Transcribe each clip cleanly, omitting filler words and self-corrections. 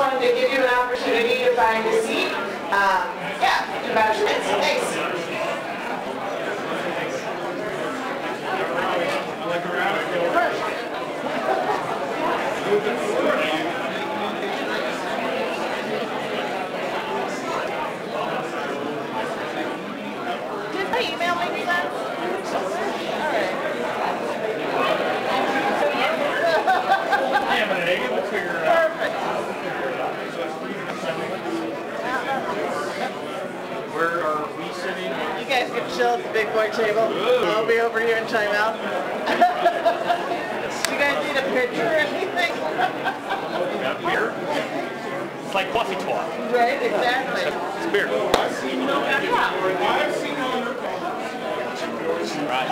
wanted to give you an opportunity to find a seat. Yeah, in about 2 minutes. Thanks. Did the email make sense? Where are we sitting? You guys can chill at the big boy table. Ooh. I'll be over here in timeout. You guys need a picture or anything? Got beer? It's like coffee talk. Right, exactly. It's beer. I've seen you on the Right.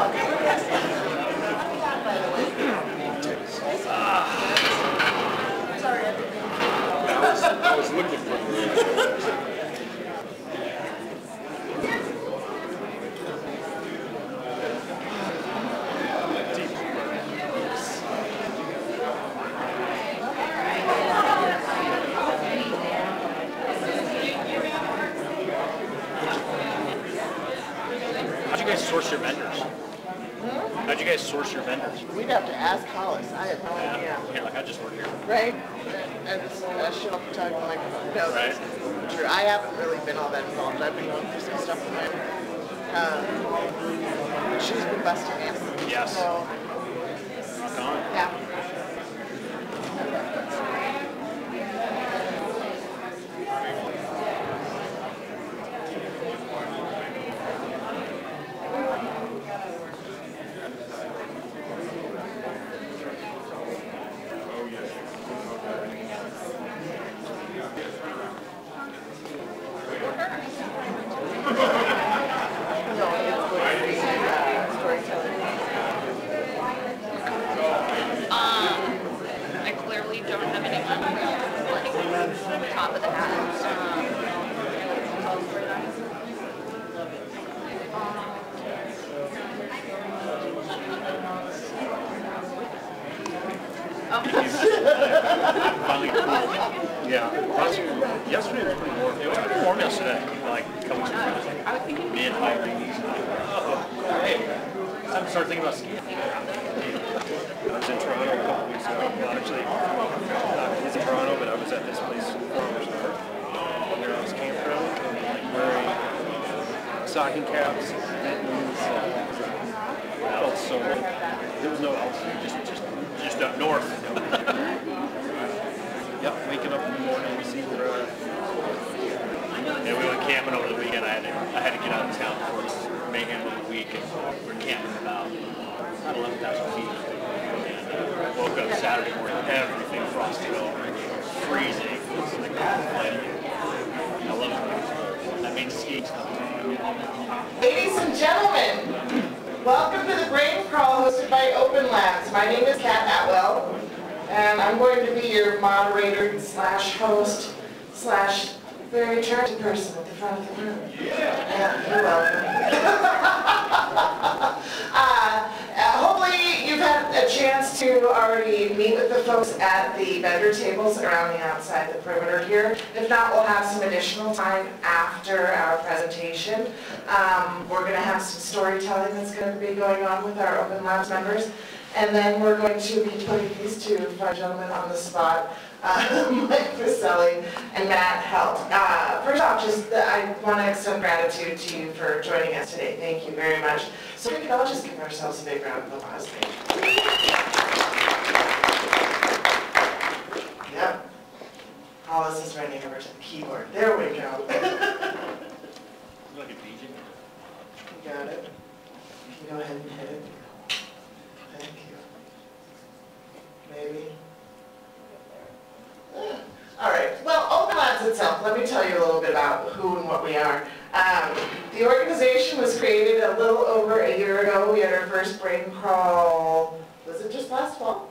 Sorry. I was looking for you. How'd you guys source your vendors? How'd you guys source your vendors? We'd have to ask Hollis. I have no idea. Yeah, like I just work here. Right? And it's shit off the tongue like no, Right. that's true. I haven't really been all that involved. I've been going through some stuff with my she's been busting in. Yes. So Rock on. yeah. I clearly don't have anyone like top of the hat. Finally cool. Yeah. Yesterday was pretty warm. It was pretty warm yesterday. Like coming to mid-high 90s. Oh, hey. Time to start thinking about skiing. I was in Toronto a couple weeks ago. Well, actually, it's in Toronto, but I was at this place, Farmer's Park, where I was campground and like wearing stocking caps, mittens, belts. So there was no altitude, just up north. Yep, waking up in the morning, we see the yeah, we went camping over the weekend. I had to get out of town for this mayhem of the week, and we're camping about 11,000 feet. And woke up Saturday morning, everything frosted over, freezing. It's like I love it. That means skiing's coming. Ladies and gentlemen, welcome to the Brain Crawl hosted by Open Labs. My name is Kat Atwell, and I'm going to be your moderator slash host slash very attractive person at the front of the room. Yeah, you're welcome. Hopefully you've had a chance to already meet with the folks at the vendor tables around the outside the perimeter here. If not, we'll have some additional time after our presentation. We're going to have some storytelling that's going to be going on with our Open Labs members. And then we're going to be putting these two fine gentlemen on the spot, Mike Vaselli and Matt Helt. First off, I want to extend gratitude to you for joining us today. Thank you very much. So we can all just give ourselves a big round of applause. Yep. Hollis is running over to the keyboard. There we go. Like a DJ. You got it. You can go ahead and hit it. Thank you. Maybe. All right. Well, Open Labs itself, let me tell you a little bit about who and what we are. The organization was created a little over a year ago. We had our first Brain Crawl, was it just last fall?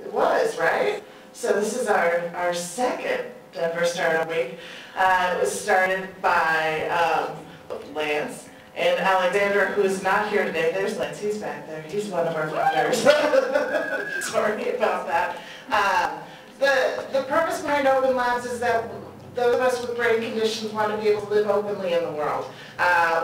It was, right? So this is our second Denver Startup Week. It was started by Lance and Alexander, who's not here today. There's Lance, he's back there. He's one of our founders. Sorry about that. The purpose behind Open Labs is that those of us with brain conditions want to be able to live openly in the world.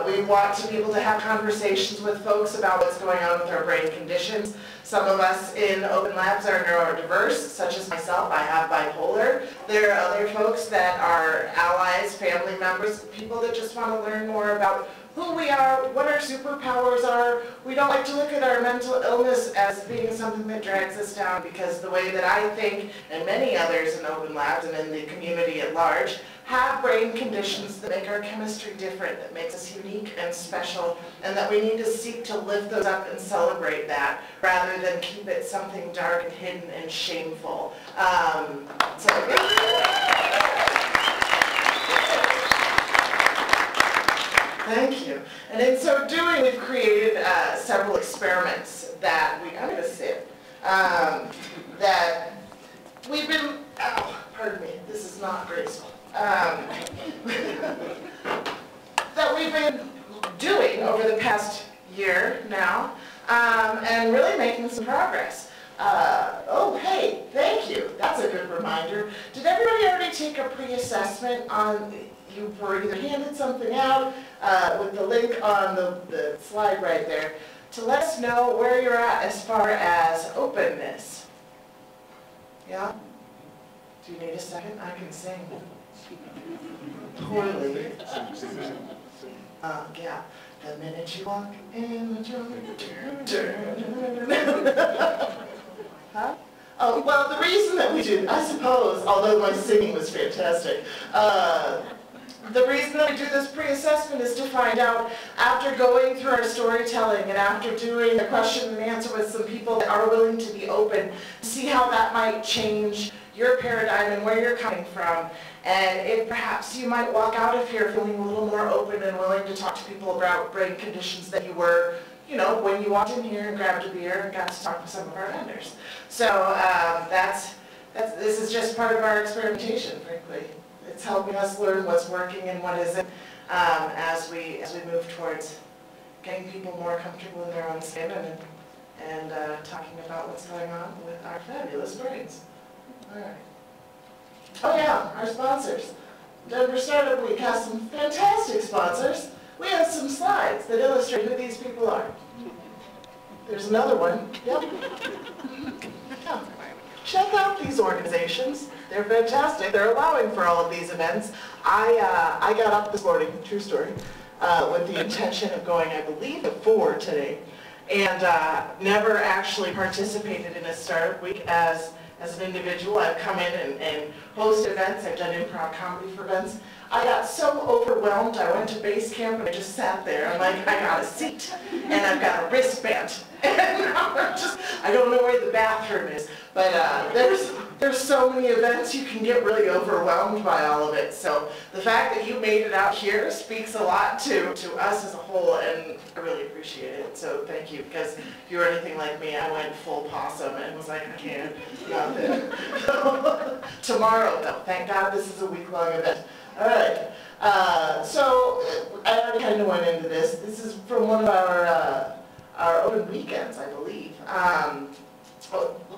We want to be able to have conversations with folks about what's going on with our brain conditions. Some of us in Open Labs are neurodiverse, such as myself. I have bipolar. There are other folks that are allies, family members, people that just want to learn more about who we are, what our superpowers are. We don't like to look at our mental illness as being something that drags us down, because the way that I think, and many others in Open Labs and in the community at large, have brain conditions that make our chemistry different, that makes us unique and special, and that we need to seek to lift those up and celebrate that, rather than keep it something dark and hidden and shameful. Thank you. And in so doing, we've created several experiments that I'm going to sit, that we've been, pardon me, this is not graceful, that we've been doing over the past year now, and really making some progress. Oh, hey, thank you. That's a good reminder. Did everybody already take a pre-assessment on, you were either handed something out with the link on the slide right there, to let us know where you're at as far as openness? Yeah? Do you need a second? I can sing. Poorly. Yeah. The minute you walk in the Huh? Oh, well, the reason that we do, I suppose, although my singing was fantastic, the reason that we do this pre-assessment is to find out, after going through our storytelling and after doing a question and answer with some people that are willing to be open, see how that might change your paradigm and where you're coming from. And if perhaps you might walk out of here feeling a little more open and willing to talk to people about brain conditions that you were, you know, when you walked in here and grabbed a beer and got to talk with some of our vendors. So this is just part of our experimentation, frankly. It's helping us learn what's working and what isn't, as we move towards getting people more comfortable in their own skin and talking about what's going on with our fabulous brains. All right. Oh yeah, our sponsors. Denver Startup Week has some fantastic sponsors. We have some slides that illustrate who these people are. There's another one. Yep. Yeah. Check out these organizations. They're fantastic. They're allowing for all of these events. I got up this morning, true story, with the intention of going, I believe, at 4 today, and never actually participated in a startup week as an individual. I've come in and hosted events. I've done improv comedy for events. I got so overwhelmed, I went to base camp and I just sat there. I'm like, I got a seat and I've got a wristband. And I don't know where the bathroom is. But there's so many events, you can get really overwhelmed by all of it. So the fact that you made it out here speaks a lot to us as a whole, and I really appreciate it. So thank you, because if you were anything like me, I went full possum and was like, I can't, nothing. Tomorrow, though, thank God this is a week-long event. All right, so I already kind of went into this. This is from one of our open weekends, I believe.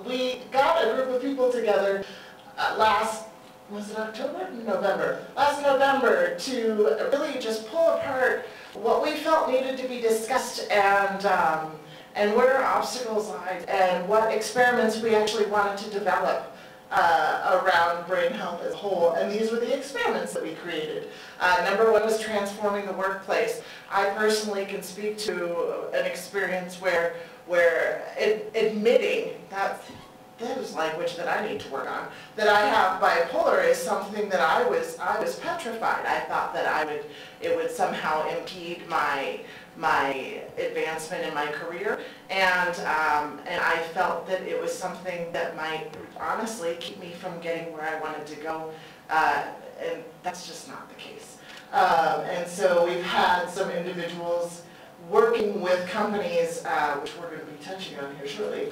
We got a group of people together was it October? November. Last November, to really just pull apart what we felt needed to be discussed and where obstacles lie and what experiments we actually wanted to develop around brain health as a whole. And these were the experiments that we created. Number one was transforming the workplace. I personally can speak to an experience where admitting that was language that I need to work on, that I have bipolar is something that I was petrified. I thought that it would somehow impede my advancement in my career, and I felt that it was something that might honestly keep me from getting where I wanted to go, and that's just not the case. And so we've had some individuals working with companies, which we're going to be touching on here shortly,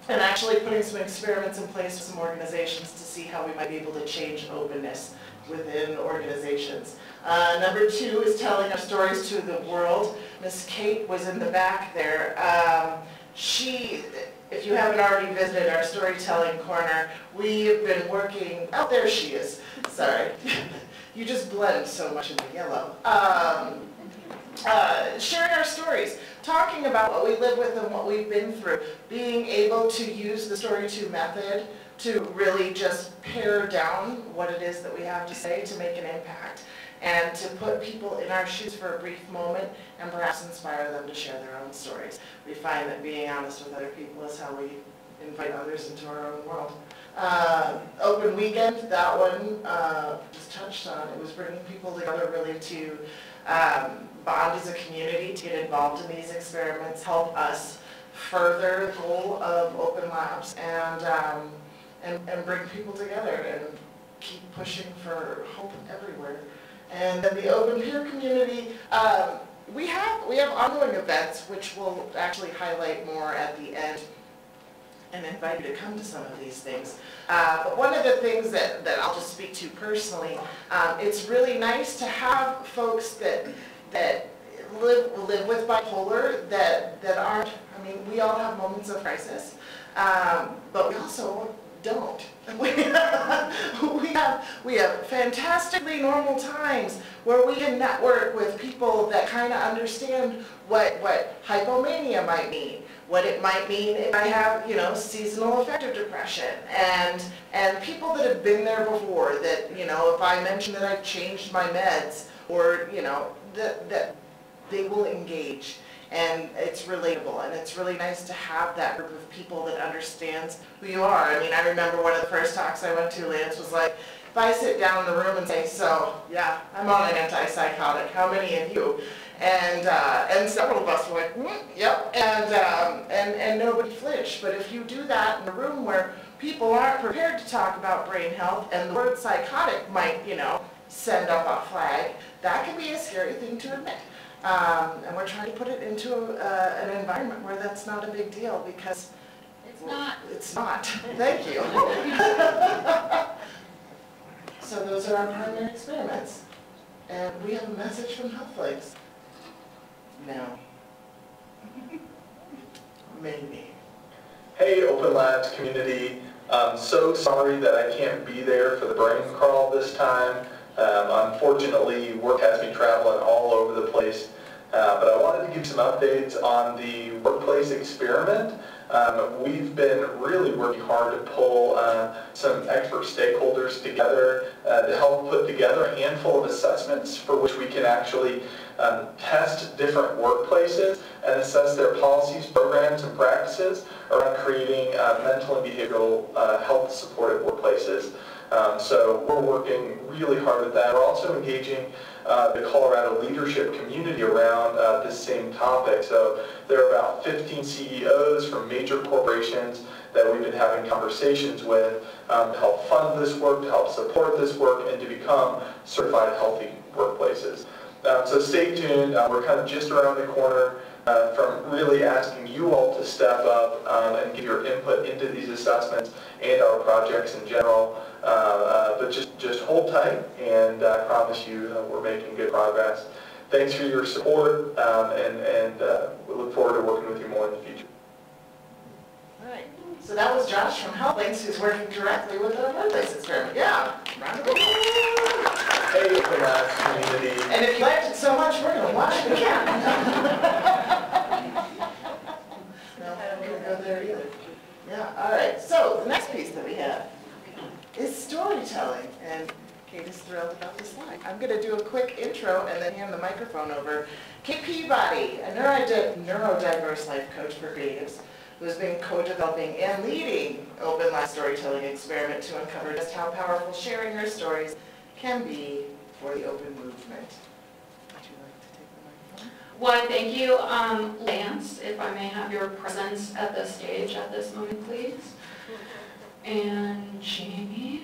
and actually putting some experiments in place with some organizations to see how we might be able to change openness within organizations. Number two is telling our stories to the world. Miss Kate was in the back there. if you haven't already visited our storytelling corner, we've been working, oh, there she is, sorry. You just blend so much in the yellow. Sharing our stories, talking about what we live with and what we've been through, being able to use the Story 2 method to really just pare down what it is that we have to say to make an impact, and to put people in our shoes for a brief moment and perhaps inspire them to share their own stories. We find that being honest with other people is how we invite others into our own world. Open weekend, that one was touched on. It was bringing people together really to bond as a community, to get involved in these experiments, help us further the goal of open labs, and bring people together and keep pushing for hope everywhere. And then the open peer community, we have ongoing events which we'll actually highlight more at the end and invite you to come to some of these things. But one of the things that I'll just speak to personally, it's really nice to have folks that live with bipolar that aren't, I mean, we all have moments of crisis, but we also don't. We have fantastically normal times where we can network with people that kind of understand what hypomania might mean, what it might mean if I have, you know, seasonal affective depression, and people that have been there before, that, you know, if I mention that I've changed my meds, or, you know, that they will engage. And it's relatable, and it's really nice to have that group of people that understands who you are. I mean, I remember one of the first talks I went to, Lance, was like, if I sit down in the room and say, so, yeah, I'm on an antipsychotic, how many of you? And several of us were like, yep, and nobody flinched. But if you do that in a room where people aren't prepared to talk about brain health, and the word psychotic might, you know, send up a flag, that can be a scary thing to admit. And we're trying to put it into an environment where that's not a big deal, because it's not. It's not. Thank you. So those are our primary experiments. And we have a message from Health Flags. No. Maybe. Hey, Open Labs community. I'm so sorry that I can't be there for the brain crawl this time. Unfortunately, work has me traveling all over the place. But I wanted to give some updates on the workplace experiment. We've been really working hard to pull some expert stakeholders together to help put together a handful of assessments for which we can actually test different workplaces and assess their policies, programs, and practices around creating mental and behavioral health supported workplaces. So we're working really hard at that. We're also engaging the Colorado leadership community around this same topic. So there are about 15 CEOs from major corporations that we've been having conversations with to help fund this work, to help support this work, and to become certified healthy workplaces. So stay tuned. We're kind of just around the corner from really asking you all to step up and give your input into these assessments and our projects in general. But just hold tight, and I promise you we're making good progress. Thanks for your support, and we look forward to working with you more in the future. All right. So that was Josh from Health Links, who's working directly with our workplace experiment. Yeah. Round of applause. Hey, Open Labs community. And if you liked it so much, we're going to watch it again. No, I'm going to go there either. Yeah, all right. So the next piece that we have is storytelling. And Kate is thrilled about this slide. I'm going to do a quick intro and then hand the microphone over. Kate Peabody, a neurodiverse life coach for creatives, who has been co-developing and leading Open Lab Storytelling Experiment to uncover just how powerful sharing your stories can be for the open movement. Would you like to take the microphone? Well, thank you. Lance, if I may have your presence at the stage at this moment, please. And Jamie.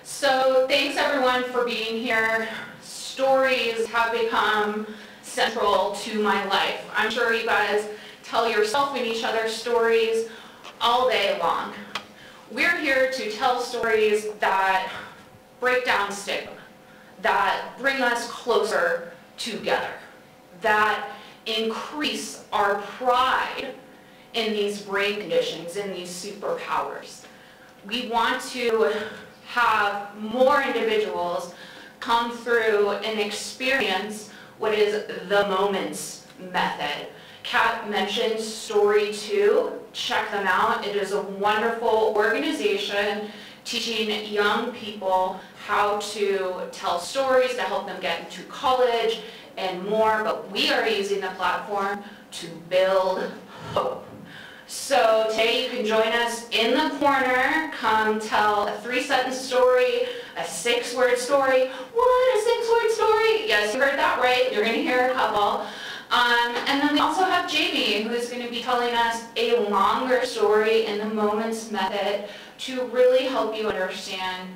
So thanks everyone for being here. Stories have become central to my life. I'm sure you guys tell yourself and each other stories all day long. We're here to tell stories that break down stigma, that bring us closer together, that increase our pride in these brain conditions, in these superpowers. We want to have more individuals come through and experience what is the Moments method. Kat mentioned Story 2. Check them out. It is a wonderful organization teaching young people how to tell stories to help them get into college and more, but we are using the platform to build hope. So today you can join us in the corner. Come tell a 3-sentence story, a 6-word story. What, a 6-word story? Yes, you heard that right. You're going to hear a couple. And then we also have Jamie, who is going to be telling us a longer story in the Moments method to really help you understand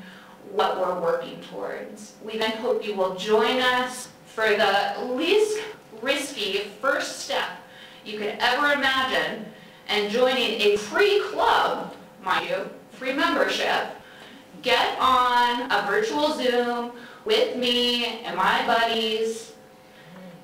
what we're working towards. We then hope you will join us for the least risky first step you could ever imagine, and joining a free club, mind you, free membership. Get on a virtual Zoom with me and my buddies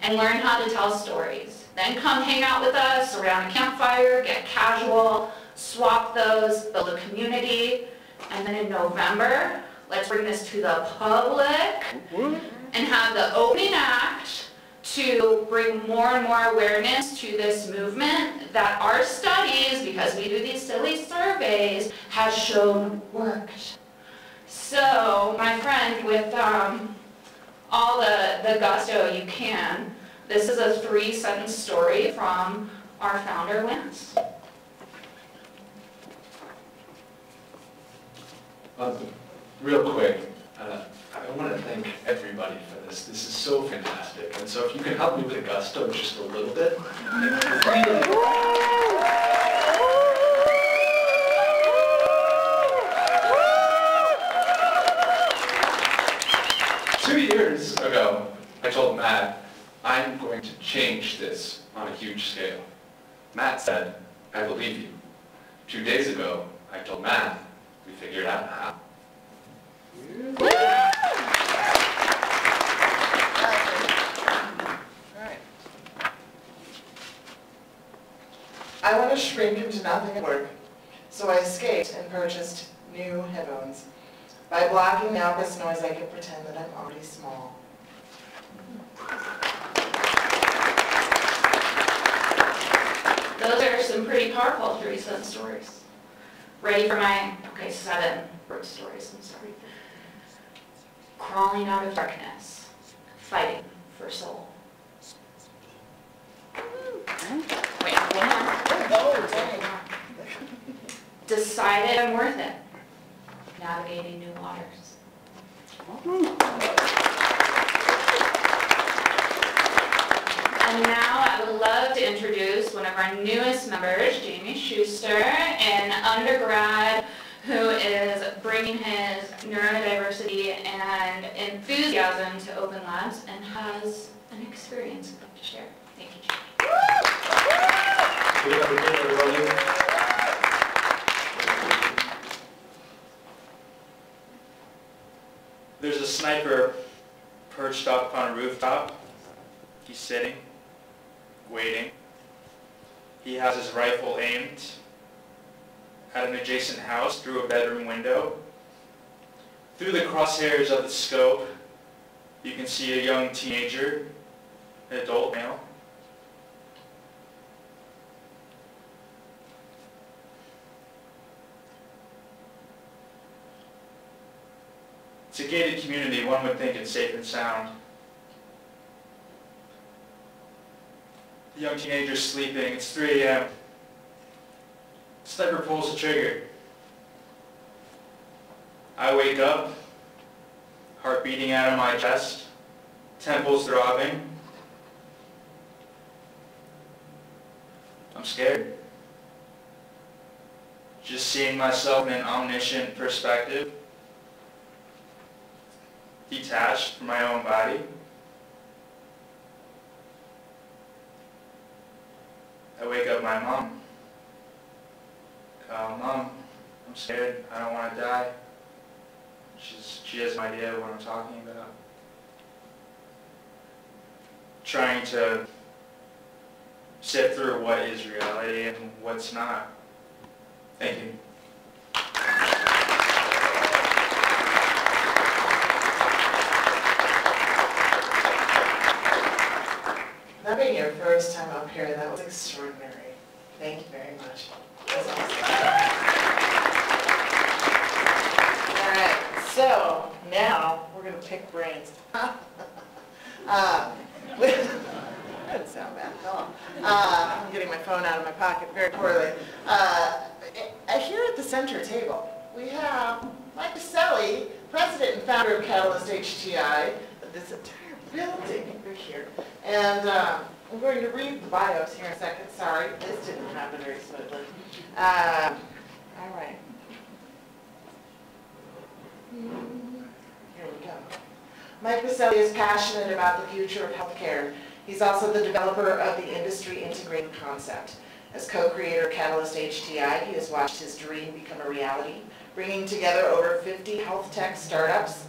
and learn how to tell stories. Then come hang out with us around a campfire, get casual, swap those, build a community, and then in November, let's bring this to the public and have the opening act to bring more and more awareness to this movement that our studies, because we do these silly surveys, has shown worked. So, my friend, with all the gusto you can, this is a 3-sentence story from our founder, Lance. Real quick, I want to thank everybody for this. This is so fantastic. And so if you can help me with the gusto just a little bit. Two years ago, I told Matt, I'm going to change this on a huge scale. Matt said, I believe you. 2 days ago, I told Matt, we figured out how. I want to shrink into nothing at work, so I escaped and purchased new headphones. By blocking out this noise, I can pretend that I'm already small. Those are some pretty powerful 3-sentence stories. Ready for my, 7-word stories, I'm sorry. Crawling out of darkness, fighting for soul. Wait, one more. Decided I'm worth it. Navigating new waters. And now I would love to introduce one of our newest members, Jamie Schuster, an undergrad who is bringing his neurodiversity and enthusiasm to Open Labs and has an experience he'd like to share. Thank you, Jamie. Good afternoon, everybody. There's a sniper perched up on a rooftop. He's sitting, waiting. He has his rifle aimed at an adjacent house through a bedroom window. Through the crosshairs of the scope, you can see a young teenager, an adult male. It's a gated community. One would think it's safe and sound. The young teenager's sleeping. It's 3 a.m. Sniper pulls the trigger. I wake up, heart beating out of my chest, temples throbbing. I'm scared. Just seeing myself in an omniscient perspective, detached from my own body. I wake up my mom. Mom, I'm scared. I don't want to die. She has no idea what I'm talking about. Trying to sift through what is reality and what's not. Thank you. That being your first time up here, that was extraordinary. Thank you very much. That's awesome. All right, so now we're going to pick brains. That didn't sound bad at all. I'm getting my phone out of my pocket very poorly. Here at the center table, we have Mike Pacelli, president and founder of Catalyst HTI, this entire building over here. And I'm going to read the bios here in a second. Sorry, this didn't happen very smoothly. All right. Here we go. Mike Pacelli is passionate about the future of healthcare. He's also the developer of the industry integrated concept. As co-creator of Catalyst HTI, he has watched his dream become a reality, bringing together over 50 health tech startups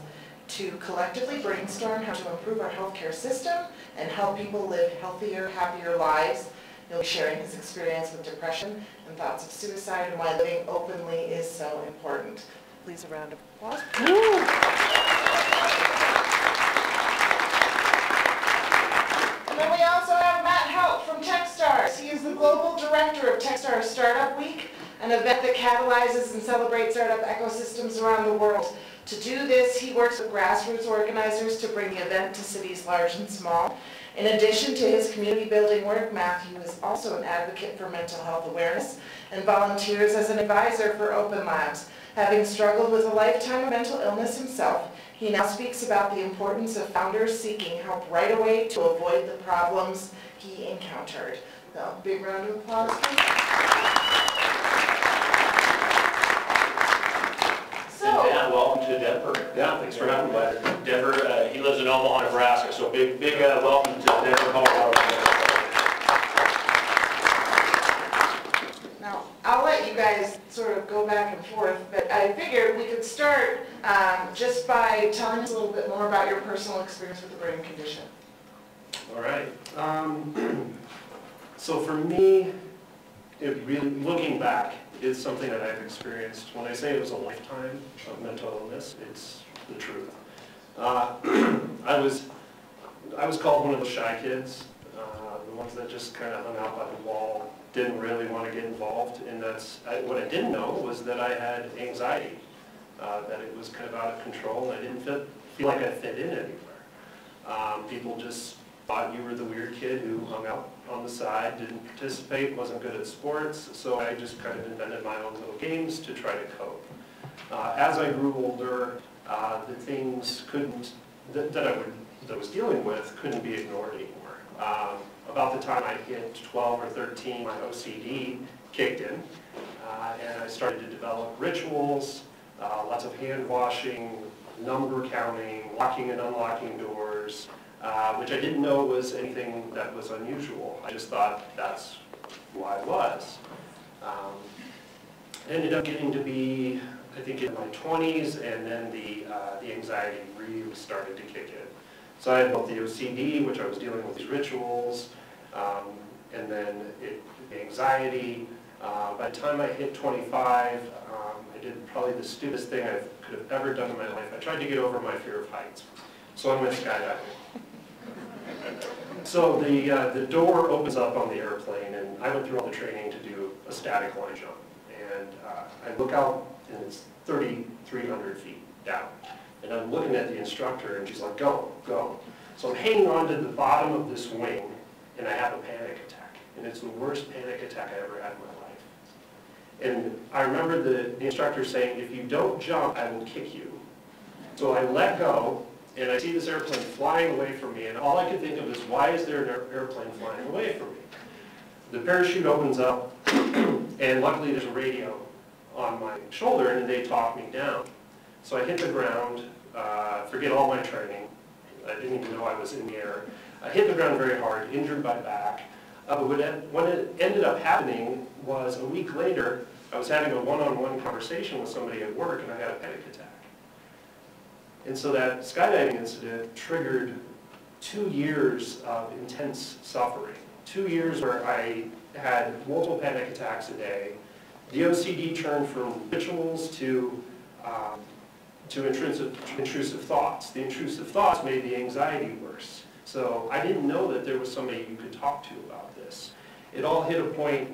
to collectively brainstorm how to improve our healthcare system and help people live healthier, happier lives. He'll be sharing his experience with depression and thoughts of suicide and why living openly is so important. Please, a round of applause. And then we also have Matt Help from Techstars. He is the global director of Techstars Startup Week, an event that catalyzes and celebrates startup ecosystems around the world. To do this, he works with grassroots organizers to bring the event to cities large and small. In addition to his community building work, Matthew is also an advocate for mental health awareness and volunteers as an advisor for Open Labs. Having struggled with a lifetime of mental illness himself, he now speaks about the importance of founders seeking help right away to avoid the problems he encountered. So, big round of applause, please. Yeah, welcome to Denver. Yeah, thanks for having me. Denver, he lives in Omaha, Nebraska, so big welcome to Denver, Colorado. Now, I'll let you guys sort of go back and forth, but I figured we could start just by telling us a little bit more about your personal experience with the brain condition. All right. So for me, looking back, is something that I've experienced. When I say it was a lifetime of mental illness, it's the truth. I was called one of the shy kids, the ones that just kind of hung out by the wall, didn't really want to get involved, and what I didn't know was that I had anxiety, that it was kind of out of control, and I didn't feel like I fit in anywhere. People just thought you were the weird kid who hung out on the side, didn't participate, wasn't good at sports, so I just kind of invented my own little games to try to cope. As I grew older, the things that I was dealing with couldn't be ignored anymore. About the time I hit 12 or 13, my OCD kicked in, and I started to develop rituals, lots of hand washing, number counting, locking and unlocking doors, which I didn't know was anything that was unusual. I just thought that's who I was. Ended up getting to be, I think, in my 20s, and then the anxiety really started to kick in. So I had both the OCD, which I was dealing with these rituals, and then the anxiety. By the time I hit 25, I did probably the stupidest thing I could have ever done in my life. I tried to get over my fear of heights. So I went skydiving. So the door opens up on the airplane, and I went through all the training to do a static line jump. And I look out, and it's 3,300 feet down. And I'm looking at the instructor, and she's like, go, go. So I'm hanging on to the bottom of this wing, and I have a panic attack. And it's the worst panic attack I ever had in my life. And I remember the instructor saying, if you don't jump, I will kick you. So I let go, and I see this airplane flying away from me, and all I could think of is, why is there an airplane flying away from me? The parachute opens up, and luckily there's a radio on my shoulder, and they talk me down. So I hit the ground, forget all my training. I didn't even know I was in the air. I hit the ground very hard, injured my back. But what it ended up happening was a week later, I was having a one-on-one conversation with somebody at work, and I had a panic attack. And so that skydiving incident triggered 2 years of intense suffering. 2 years where I had multiple panic attacks a day. The OCD turned from rituals to intrusive thoughts. The intrusive thoughts made the anxiety worse. So I didn't know that there was somebody you could talk to about this. It all hit a point,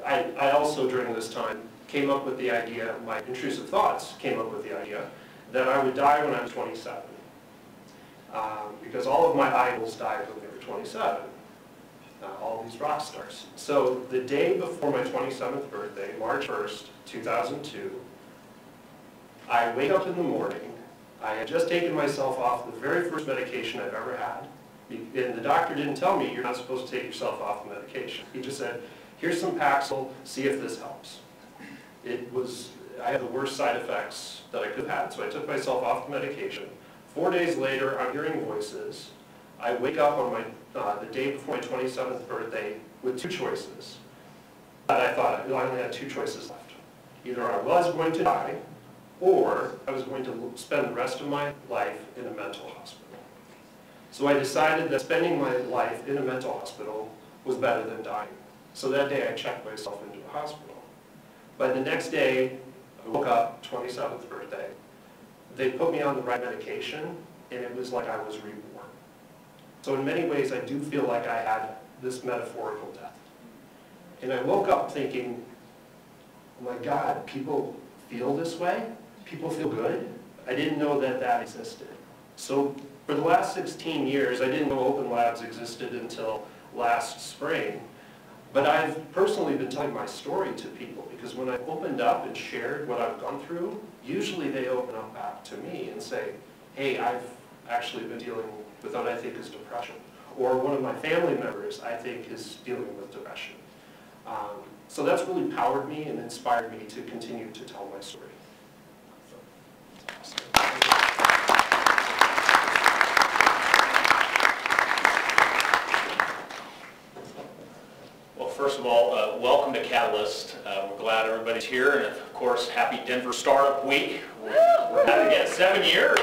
I also during this time came up with the idea, my intrusive thoughts came up with the idea that I would die when I was 27. Because all of my idols died when they were 27. All these rock stars. So the day before my 27th birthday, March 1st, 2002, I wake up in the morning. I had just taken myself off the very first medication I've ever had. And the doctor didn't tell me you're not supposed to take yourself off the medication. He just said, here's some Paxil, see if this helps. I had the worst side effects that I could have had, so I took myself off the medication. 4 days later, I'm hearing voices. I wake up on the day before my 27th birthday with 2 choices. And I thought I only had 2 choices left. Either I was going to die, or I was going to spend the rest of my life in a mental hospital. So I decided that spending my life in a mental hospital was better than dying. So that day I checked myself into a hospital. By the next day, I woke up, 27th birthday. They put me on the right medication, and it was like I was reborn. So in many ways, I do feel like I had this metaphorical death. And I woke up thinking, oh my God, people feel this way? People feel good? I didn't know that that existed. So for the last 16 years, I didn't know Open Labs existed until last spring. But I've personally been telling my story to people because when I opened up and shared what I've gone through, usually they open up back to me and say, hey, I've actually been dealing with what I think is depression. Or one of my family members, I think, is dealing with depression. So that's really powered me and inspired me to continue to tell my story. Well, first of all, welcome to Catalyst. We're glad everybody's here, and of course, happy Denver Startup Week. We're at it again, 7 years.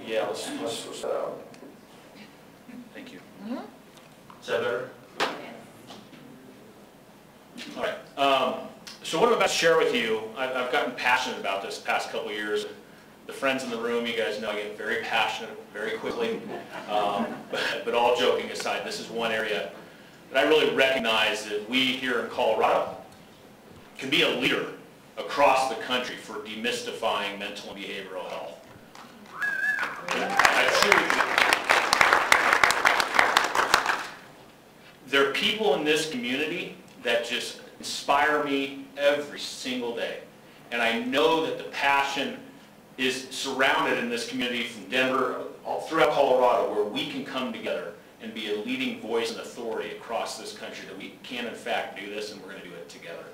Yeah, let's switch that out. Thank you. Is that better? All right. So what I'm about to share with you, I've gotten passionate about this the past couple of years. The friends in the room, you guys know I get very passionate very quickly. But all joking aside, this is one area that I really recognize that we here in Colorado can be a leader across the country for demystifying mental and behavioral health. I truly do. There are people in this community that just inspire me every single day. And I know that the passion is surrounded in this community from Denver, all throughout Colorado, where we can come together and be a leading voice and authority across this country, that we can in fact do this, and we're going to do it together.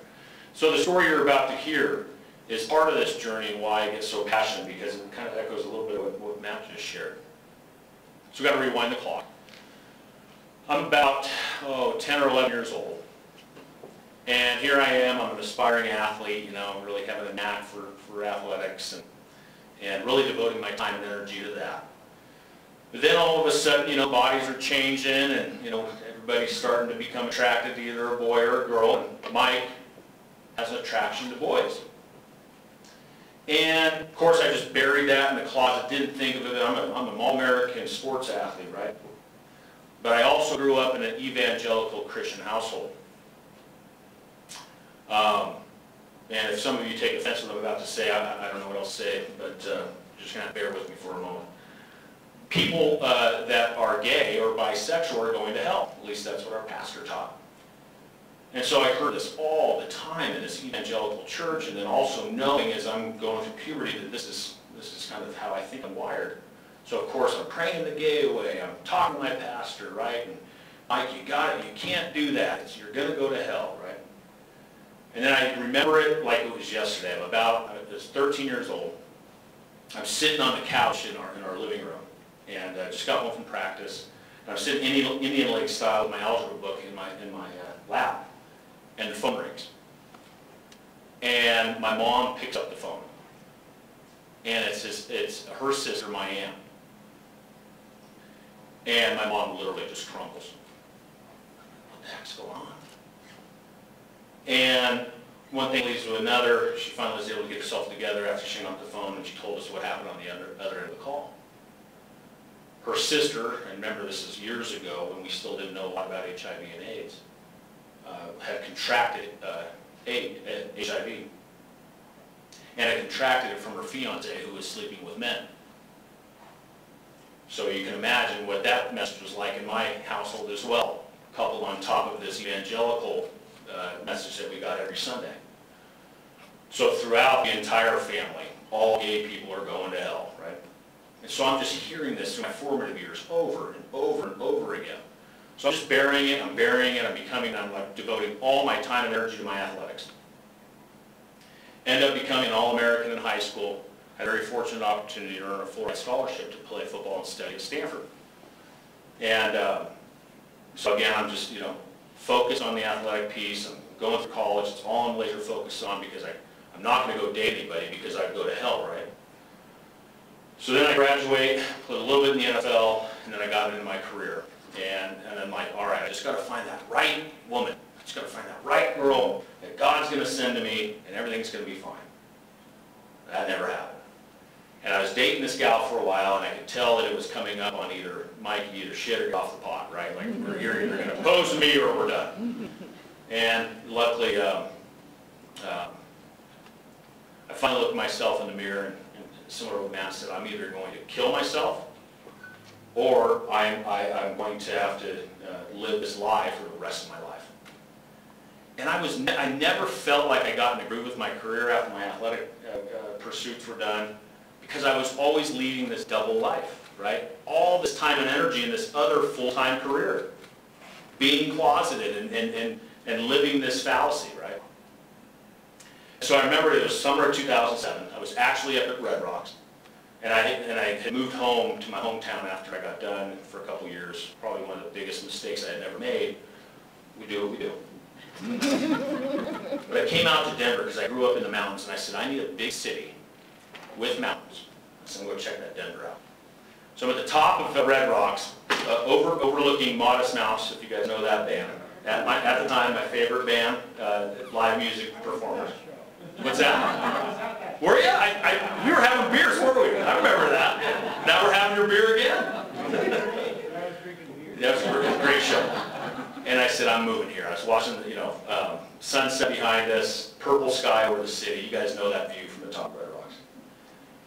So the story you're about to hear is part of this journey and why I get so passionate, because it kind of echoes a little bit of what Matt just shared. So we've got to rewind the clock. I'm about 10 or 11 years old. And here I am, I'm an aspiring athlete, really having a knack for athletics and really devoting my time and energy to that. But then all of a sudden, bodies are changing and, everybody's starting to become attracted to either a boy or a girl. And Mike has an attraction to boys. And of course I just buried that in the closet, didn't think of it. I'm an all-American sports athlete, right? But I also grew up in an evangelical Christian household. And if some of you take offense to what I'm about to say, I don't know what else to say, but just kind of bear with me for a moment. People that are gay or bisexual are going to hell. At least that's what our pastor taught. And so I heard this all the time in this evangelical church, and then also knowing as I'm going through puberty that this is kind of how I think I'm wired. So of course I'm praying the gay away. I'm talking to my pastor, right? And Mike, you got it. You can't do that. You're going to go to hell, right? And then I remember it like it was yesterday. I was 13 years old. I'm sitting on the couch in our living room, and I just got home from practice. And I'm sitting Indian leg style with my algebra book in my lap, and the phone rings. And my mom picks up the phone, and it's her sister, my aunt, And my mom literally just crumbles. What the heck's going on? And one thing leads to another. She finally was able to get herself together after she hung up the phone, and she told us what happened on the other end of the call. Her sister, and remember this is years ago when we still didn't know a lot about HIV and AIDS, had contracted HIV, and had contracted it from her fiance who was sleeping with men. So you can imagine what that message was like in my household as well, coupled on top of this evangelical message that we got every Sunday. So throughout the entire family, all gay people are going to hell, right? And so I'm just hearing this through my formative years over and over and over again. So I'm just burying it, I'm like devoting all my time and energy to my athletics. End up becoming an All-American in high school. Had a very fortunate opportunity to earn a full-ride scholarship to play football and study at Stanford. And so again, I'm just, focused on the athletic piece. I'm going through college. It's all I'm laser focused on because I'm not going to go date anybody because I'd go to hell, right? So then I graduate, played a little bit in the NFL, and then I got into my career. And I'm like, all right, I just got to find that right woman. I just got to find that right girl that God's going to send to me, and everything's going to be fine. That never happened. And I was dating this gal for a while, and I could tell that it was coming up on either Mike, either shit or get off the pot, right? Like, you're either going to propose to me or we're done. And luckily, I finally looked myself in the mirror, and similar to what Matt said, I'm either going to kill myself or I'm going to have to live this lie for the rest of my life. And I never felt like I got in a groove with my career after my athletic pursuits were done, because I was always leading this double life, right? All this time and energy in this other full-time career, being closeted and living this fallacy, right? So I remember it was summer of 2007. I was actually up at Red Rocks, and I had moved home to my hometown after I got done for a couple years. Probably one of the biggest mistakes I had never made. We do what we do. But I came out to Denver because I grew up in the mountains, and I said, I need a big city with mountains. So I'm going to go check that Denver out. So I'm at the top of the Red Rocks, overlooking Modest Mouse, if you guys know that band. At the time, my favorite band, live music performers. What's that? Were you? We were having beers, weren't we? I remember that. Now we're having your beer again? That was a great show. And I said, I'm moving here. I was watching the, sunset behind us, purple sky over the city. You guys know that view from the top of Red Rocks.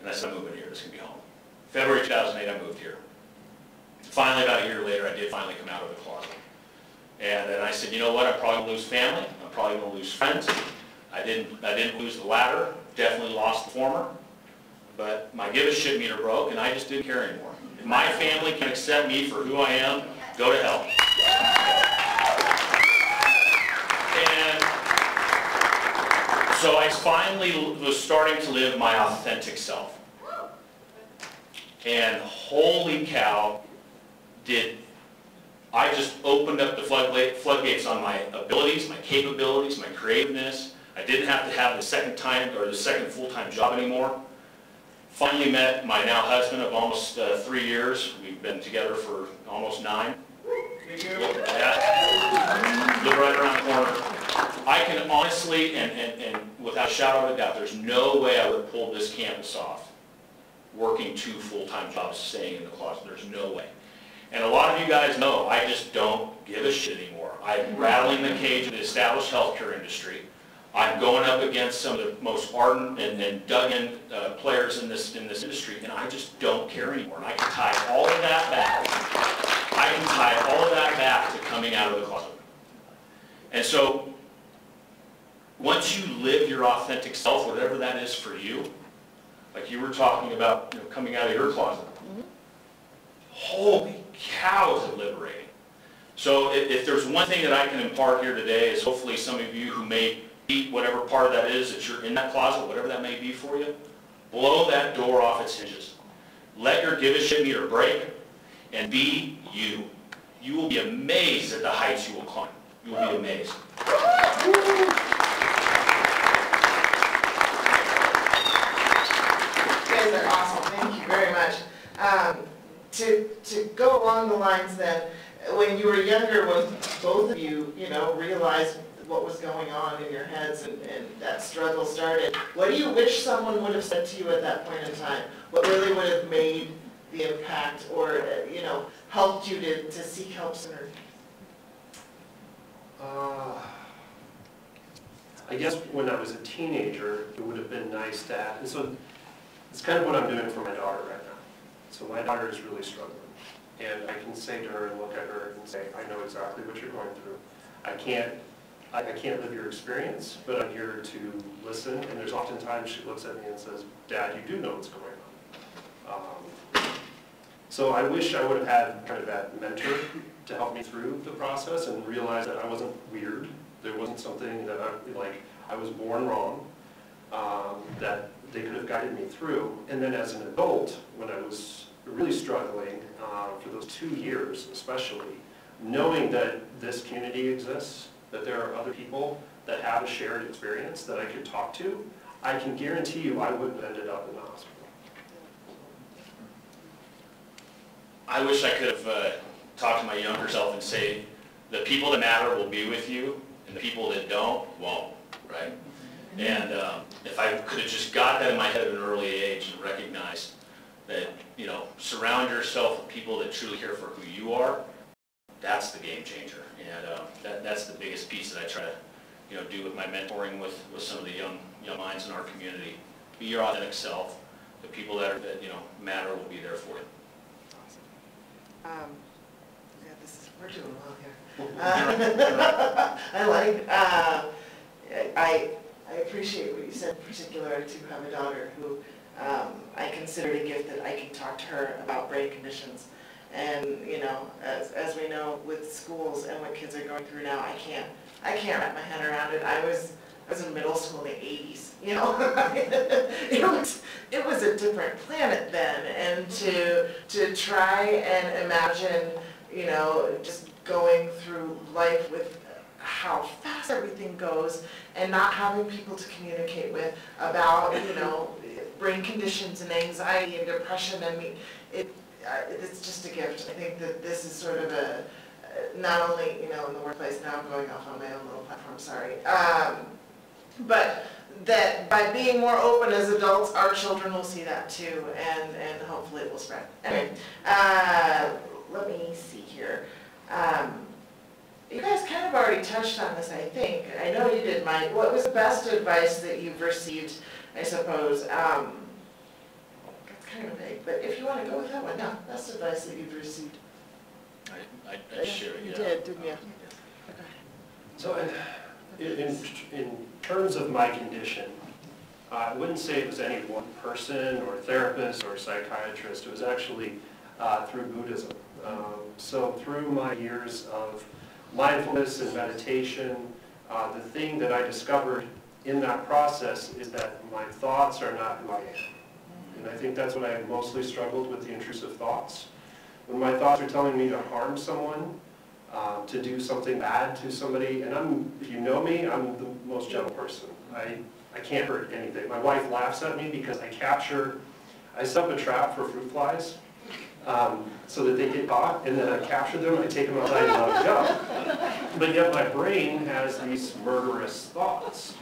And I said, I'm moving here. This can be home. February 2008, I moved here. Finally, about a year later, I did finally come out of the closet. And then I said, you know what? I'm probably going to lose family. I'm probably going to lose friends. I didn't lose the latter. Definitely lost the former. But my give a shit meter broke, and I just didn't care anymore. If my family can accept me for who I am, go to hell. And so I finally was starting to live my authentic self. And holy cow, I just opened up the floodgates on my abilities, my capabilities, my creativeness. I didn't have to have the second full-time job anymore. Finally met my now husband of almost 3 years. We've been together for almost 9. Yeah. Live right around the corner. I can honestly, and without a shadow of a doubt, there's no way I would have pulled this campus off working 2 full-time jobs, staying in the closet. There's no way. And a lot of you guys know I just don't give a shit anymore. I'm rattling the cage of the established healthcare industry. I'm going up against some of the most ardent and dug-in players in this industry, and I just don't care anymore. And I can tie all of that back. I can tie all of that back to coming out of the closet. And so, once you live your authentic self, whatever that is for you, like you were talking about, coming out of your closet, holy cow, is it liberating. So if there's one thing that I can impart here today is hopefully some of you who may be whatever part of that is that you're in that closet, whatever that may be for you, blow that door off its hinges. Let your give a shit meter break and be you. You will be amazed at the heights you will climb. You will be amazed. You guys are awesome. Thank you very much. To go along the lines then, when you were younger, when both of you, realized what was going on in your heads and that struggle started, what do you wish someone would have said to you at that point in time? What really would have made the impact or, helped you to seek help sooner? I guess when I was a teenager, it would have been nice to have, and so it's kind of what I'm doing for my daughter right now. So my daughter is really struggling. And I can say to her and look at her and say, I know exactly what you're going through. I can't live your experience, but I'm here to listen. And there's oftentimes she looks at me and says, Dad, you do know what's going on. So I wish I would have had kind of that mentor to help me through the process and realize that I wasn't weird. There wasn't something that I was born wrong, that they could have guided me through. And then as an adult, when I was really struggling for those 2 years especially, knowing that this community exists, that there are other people that have a shared experience that I could talk to, I can guarantee you I wouldn't have ended up in the hospital. I wish I could have talked to my younger self and say, the people that matter will be with you, and the people that don't, won't, right? And if I could have just got that in my head at an early age and recognized that, surround yourself with people that truly care for who you are, that's the game changer. And that's the biggest piece that I try to, do with my mentoring with some of the young minds in our community. Be your authentic self. The people that matter will be there for you. Awesome. We're doing well here. I appreciate what you said, in particular to have a daughter who I consider it a gift that I can talk to her about brain conditions. And as we know with schools and what kids are going through now, I can't wrap my head around it. I was in middle school in the 80s. It was a different planet then, and to try and imagine just going through life with how fast everything goes and not having people to communicate with about, brain conditions and anxiety and depression. I mean, it's just a gift. I think that this is sort of not only, in the workplace, now I'm going off on my own little platform, sorry, but that by being more open as adults, our children will see that too, and hopefully it will spread. Anyway, let me see here. You guys kind of already touched on this, I think. I know you did, Mike. What was the best advice that you've received, I suppose? That's kind of vague, but if you want to go with that one, no, best advice that you've received. I share it, You yeah. did, didn't you? Okay. So in terms of my condition, I wouldn't say it was any one person or therapist or psychiatrist. It was actually through Buddhism. So through my years of mindfulness and meditation, the thing that I discovered in that process is that my thoughts are not who I am. And I think that's what I mostly struggled with, the intrusive thoughts. When my thoughts are telling me to harm someone, to do something bad to somebody, and if you know me, I'm the most gentle person. I can't hurt anything. My wife laughs at me because I set up a trap for fruit flies so that they get caught, and then I capture them, I take them outside and let them go. But yet my brain has these murderous thoughts.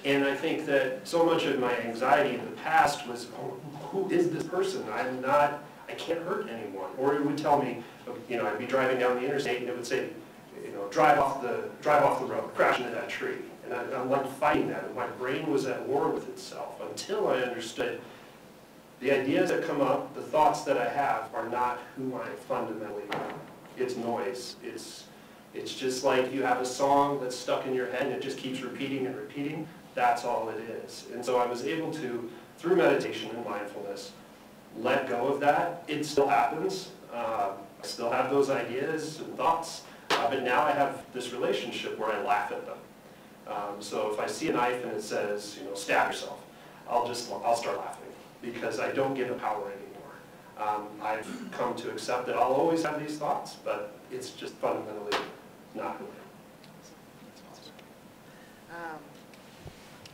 And I think that so much of my anxiety in the past was, oh, who is this person? I can't hurt anyone. Or it would tell me, I'd be driving down the interstate and it would say, drive off the road, crash into that tree. And I'm like fighting that. And my brain was at war with itself until I understood the ideas that come up, the thoughts that I have are not who I fundamentally am. It's noise. It's just like you have a song that's stuck in your head and it just keeps repeating and repeating. That's all it is. And so I was able to, through meditation and mindfulness, let go of that. It still happens. I still have those ideas and thoughts, but now I have this relationship where I laugh at them. So if I see a knife and it says, stab yourself, I'll start laughing because I don't give it power anymore. I've come to accept that I'll always have these thoughts, but it's just fundamentally not who I am.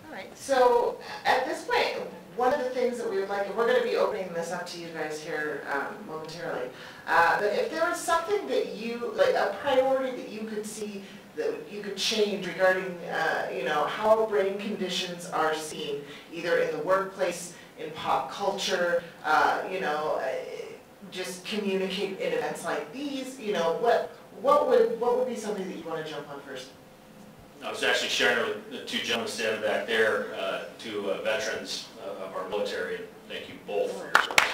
All right, so at this point, one of the things that we would like, and we're going to be opening this up to you guys here momentarily, but if there was something that you, like a priority that you could see that you could change regarding, you know, how brain conditions are seen, either in the workplace, in pop culture, you know, just communicate in events like these, you know, what would be something that you want to jump on first? I was actually sharing with the two gentlemen standing back there, two veterans of our military, and thank you both for your service.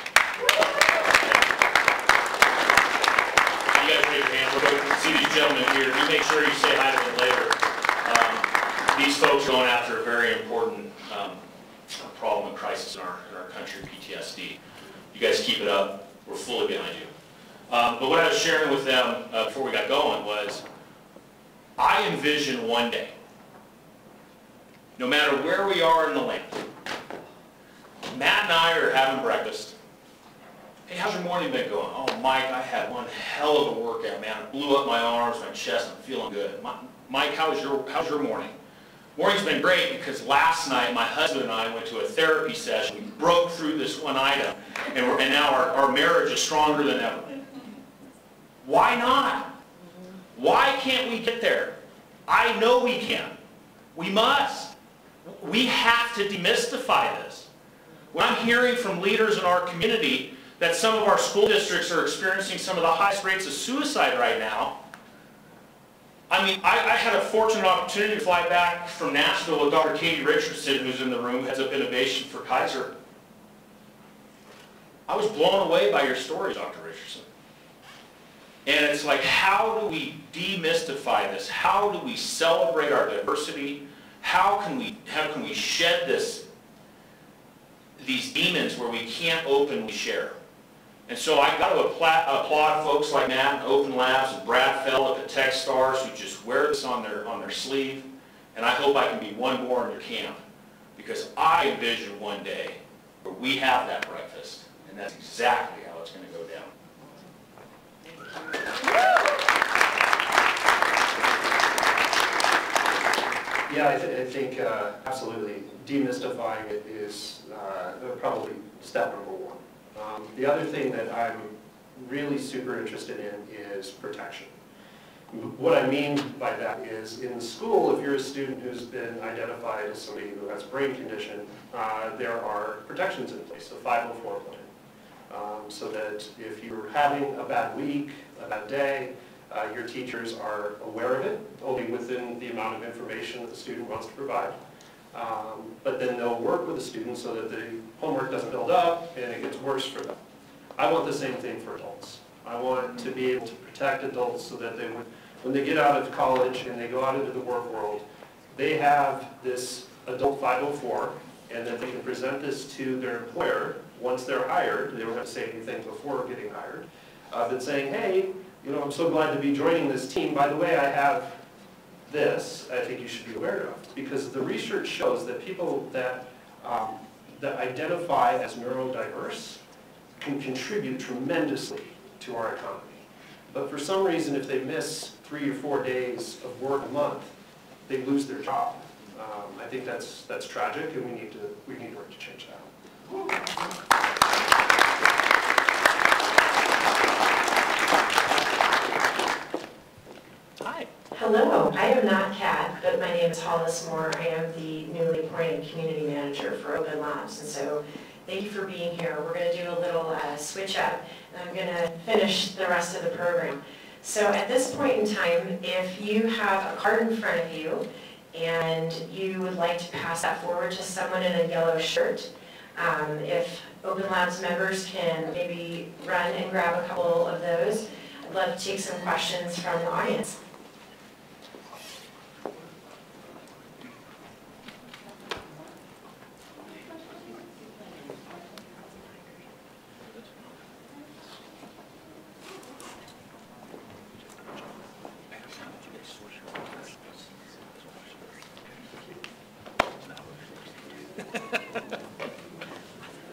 You guys raise your hand. We're going to see these gentlemen here. You make sure you say hi to them later. These folks are going after a very important problem and crisis in our country, PTSD. You guys keep it up. We're fully behind you. But what I was sharing with them before we got going was, I envision one day, no matter where we are in the land, Matt and I are having breakfast. Hey, how's your morning been going? Oh, Mike, I had one hell of a workout, man. I blew up my arms, my chest, I'm feeling good. Mike, how's your morning? Morning's been great because last night my husband and I went to a therapy session. We broke through this one item, and now our marriage is stronger than ever. Why not? Why can't we get there? I know we can. We must. We have to demystify this. When I'm hearing from leaders in our community that some of our school districts are experiencing some of the highest rates of suicide right now, I mean, I had a fortunate opportunity to fly back from Nashville with Dr. Katie Richardson, who's in the room, heads up innovation for Kaiser. I was blown away by your story, Dr. Richardson. And it's like, how do we demystify this? How do we celebrate our diversity? How can we shed these demons where we can't openly share? And so I got to applaud folks like Matt and Open Labs and Brad Fell at the Techstars who just wear this on their sleeve. And I hope I can be one more in your camp, because I envision one day where we have that breakfast, and that's exactly how it's going to go down. Yeah, I think absolutely demystifying it is probably step number one. The other thing that I'm really super interested in is protection. What I mean by that is, in school, if you're a student who's been identified as somebody who has a brain condition, there are protections in place, a 504 plan. So that if you're having a bad week, a bad day, your teachers are aware of it, only within the amount of information that the student wants to provide. But then they'll work with the student so that the homework doesn't build up and it gets worse for them. I want the same thing for adults. I want to be able to protect adults so that when they get out of college and they go out into the work world, they have this adult 504, and that they can present this to their employer once they're hired. They don't have to say anything before getting hired. But saying, hey, you know, I'm so glad to be joining this team. By the way, I have this I think you should be aware of. Because the research shows that people that identify as neurodiverse can contribute tremendously to our economy. But for some reason, if they miss 3 or 4 days of work a month, they lose their job. I think that's tragic, and we need to work to change that. Hi. Hello, I am not Kat, but my name is Hollis Moore. I am the newly appointed community manager for Open Labs, and so thank you for being here. We're going to do a little switch up, and I'm going to finish the rest of the program. So at this point in time, if you have a card in front of you and you would like to pass that forward to someone in a yellow shirt, if Open Labs members can maybe run and grab a couple of those, I'd love to take some questions from the audience.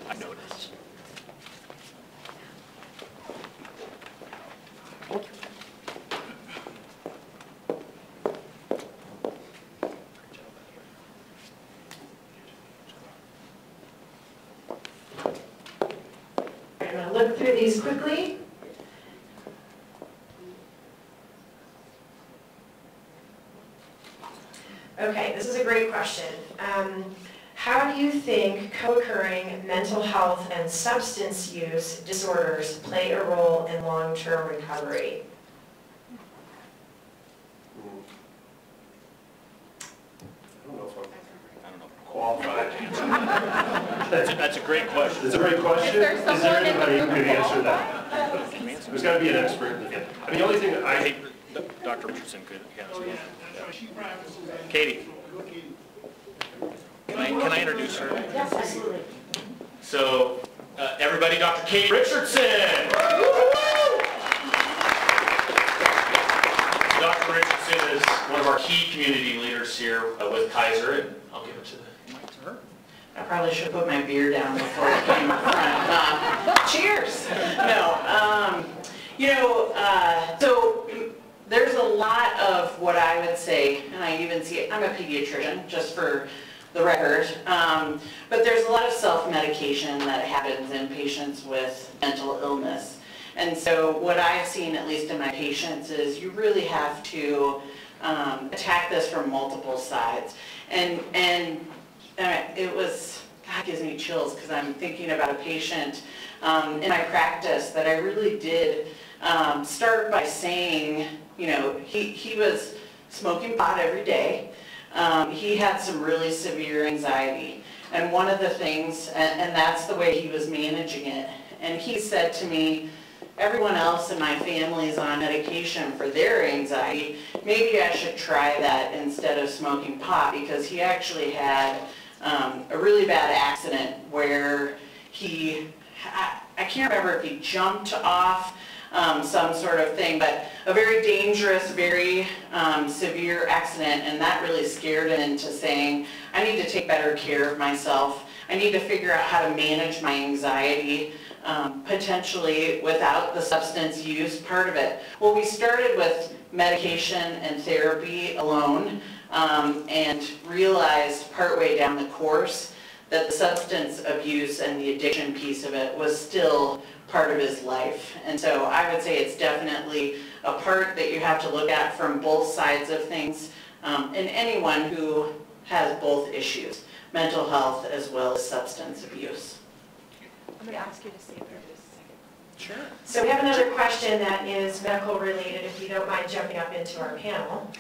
I noticed. going to look through these quickly. Okay, this is a great question. How do you think co-occurring mental health and substance use disorders play a role in long-term recovery? I don't know if I'm qualified to answer that. That's a great question. It's a great question. Is there Is there someone in the anybody who room? could answer that? There's got to be an expert in the field. I mean, the only thing that I think Dr. Richardson could answer that. Katie, can I introduce her? Yes, absolutely. So, everybody, Dr. Kate Richardson! Dr. Richardson is one of our key community leaders here with Kaiser, and I'll give it to the mic to her. I probably should put my beer down before I came up front. Cheers! No, so there's a lot of what I would say, and I even see it, I'm a pediatrician, just for the record, but there's a lot of self-medication that happens in patients with mental illness. And so what I've seen, at least in my patients, is you really have to attack this from multiple sides. And it was, God, gives me chills because I'm thinking about a patient in my practice that I really did start by saying, he was smoking pot every day. He had some really severe anxiety. And one of the things, and that's the way he was managing it, and he said to me, everyone else in my family is on medication for their anxiety. Maybe I should try that instead of smoking pot, because he actually had a really bad accident where I can't remember if he jumped off some sort of thing, but a very dangerous, very severe accident, and that really scared him into saying, I need to take better care of myself. I need to figure out how to manage my anxiety, potentially without the substance use part of it. Well, we started with medication and therapy alone, and realized partway down the course that the substance abuse and the addiction piece of it was still part of his life. And so I would say it's definitely a part that you have to look at from both sides of things, in anyone who has both issues, mental health as well as substance abuse. I'm going to ask you to stay there just a second. Sure. So we have another question that is medical related, if you don't mind jumping up into our panel.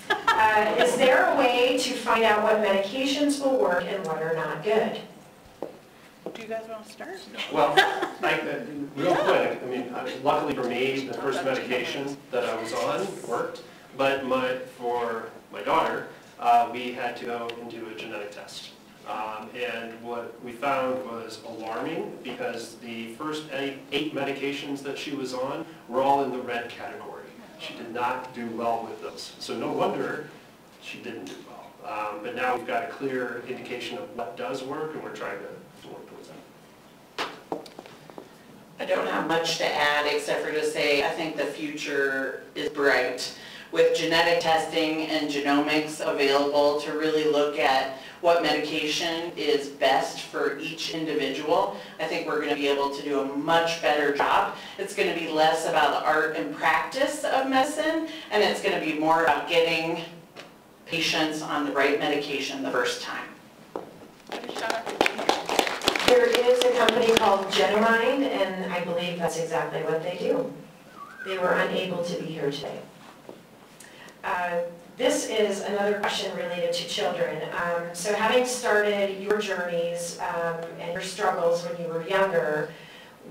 Is there a way to find out what medications will work and what are not good? Do you guys want to start? Well, real quick, I mean, luckily for me, the first medication that I was on worked, but for my daughter, we had to go and do a genetic test. And what we found was alarming, because the first 8 medications that she was on were all in the red category. She did not do well with those. So no wonder she didn't do well. But now we've got a clear indication of what does work, and we're trying to work towards that. I don't have much to add except for to say I think the future is bright. With genetic testing and genomics available to really look at what medication is best for each individual, I think we're going to be able to do a much better job. It's going to be less about the art and practice of medicine, and it's going to be more about getting patients on the right medication the first time. There is a company called Genomind, and I believe that's exactly what they do. They were unable to be here today. This is another question related to children. So having started your journeys and your struggles when you were younger,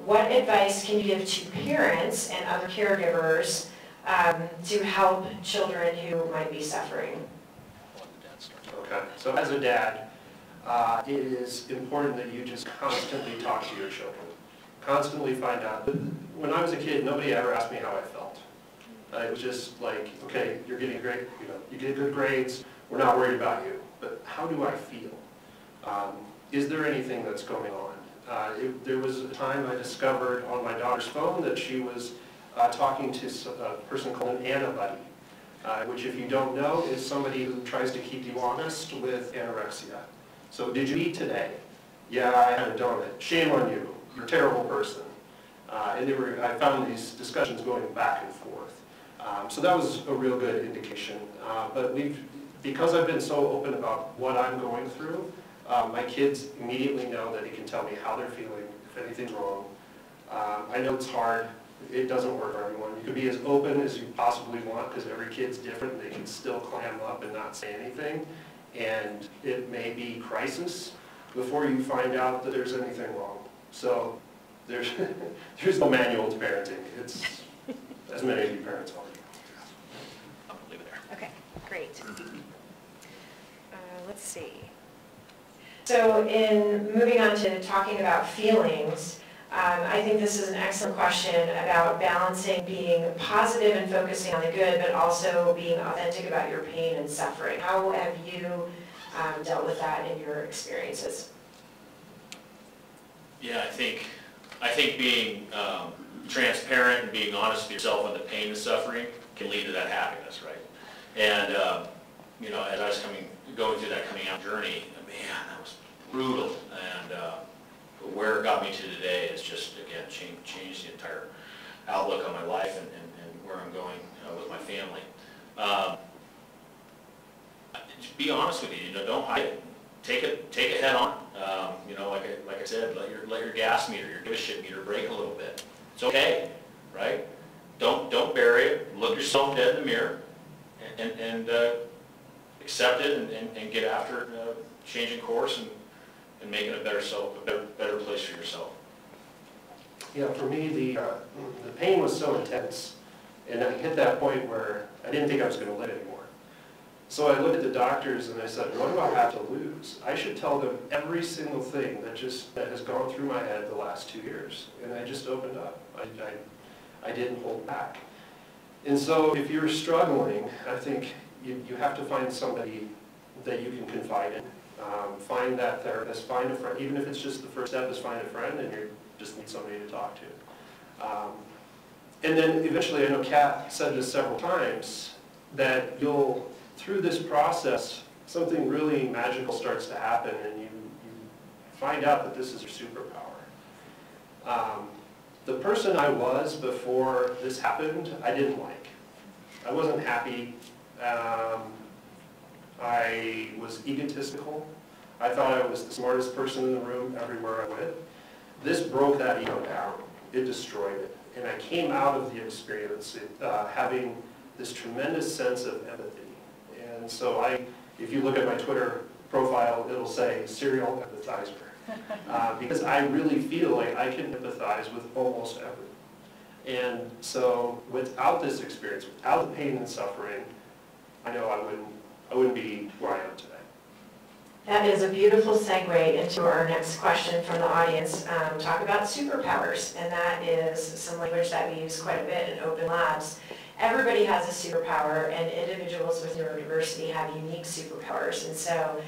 what advice can you give to parents and other caregivers to help children who might be suffering? Okay, so as a dad, it is important that you just constantly talk to your children. Constantly find out. When I was a kid, nobody ever asked me how I felt. It was just like, okay, you're getting great, you get good grades, we're not worried about you. But how do I feel? Is there anything that's going on? There was a time I discovered on my daughter's phone that she was talking to a person called an antibody, which, if you don't know, is somebody who tries to keep you honest with anorexia. So, did you eat today? Yeah, I had a donut. Shame on you. You're a terrible person. And I found these discussions going back and forth. So that was a real good indication. But because I've been so open about what I'm going through, my kids immediately know that they can tell me how they're feeling, if anything's wrong. I know it's hard. It doesn't work for everyone. You can be as open as you possibly want because every kid's different. They can still clam up and not say anything. And it may be crisis before you find out that there's anything wrong. So there's no manual to parenting. It's as many of you parents already know. I'll leave it there. Okay, great. Let's see. So in moving on to talking about feelings, I think this is an excellent question about balancing being positive and focusing on the good, but also being authentic about your pain and suffering. How have you dealt with that in your experiences? Yeah, I think being transparent and being honest with yourself on the pain and suffering can lead to that happiness, right? And you know, as I was going through that coming out journey, man, that was brutal. And but where it got me to today is just, again, changed the entire outlook on my life and where I'm going with my family. Just be honest with you, don't hide it. Take it head on. You know, like I said, let your gas meter, your give a shit meter break a little bit. It's okay, right? Don't bury it. Look yourself dead in the mirror and accept it and get after changing course and making a better place for yourself. Yeah, for me, the pain was so intense, and I hit that point where I didn't think I was going to live anymore. So I looked at the doctors and I said, what do I have to lose? I should tell them every single thing that has gone through my head the last 2 years. And I just opened up. I didn't hold back. And so if you're struggling, I think you have to find somebody that you can confide in. Find that therapist, find a friend. Even if it's just the first step is find a friend and you just need somebody to talk to. And then eventually, I know Kat said this several times, that through this process, something really magical starts to happen and you find out that this is your superpower. The person I was before this happened, I didn't like. I wasn't happy. I was egotistical. I thought I was the smartest person in the room everywhere I went. This broke that ego down. It destroyed it. And I came out of the experience having this tremendous sense of empathy. And so if you look at my Twitter profile, it'll say serial empathizer. Because I really feel like I can empathize with almost everyone. And so without this experience, without the pain and suffering, I know I wouldn't be where I am today. That is a beautiful segue into our next question from the audience. Talk about superpowers, and that is some language that we use quite a bit in Open Labs. Everybody has a superpower, and individuals with neurodiversity have unique superpowers. And so,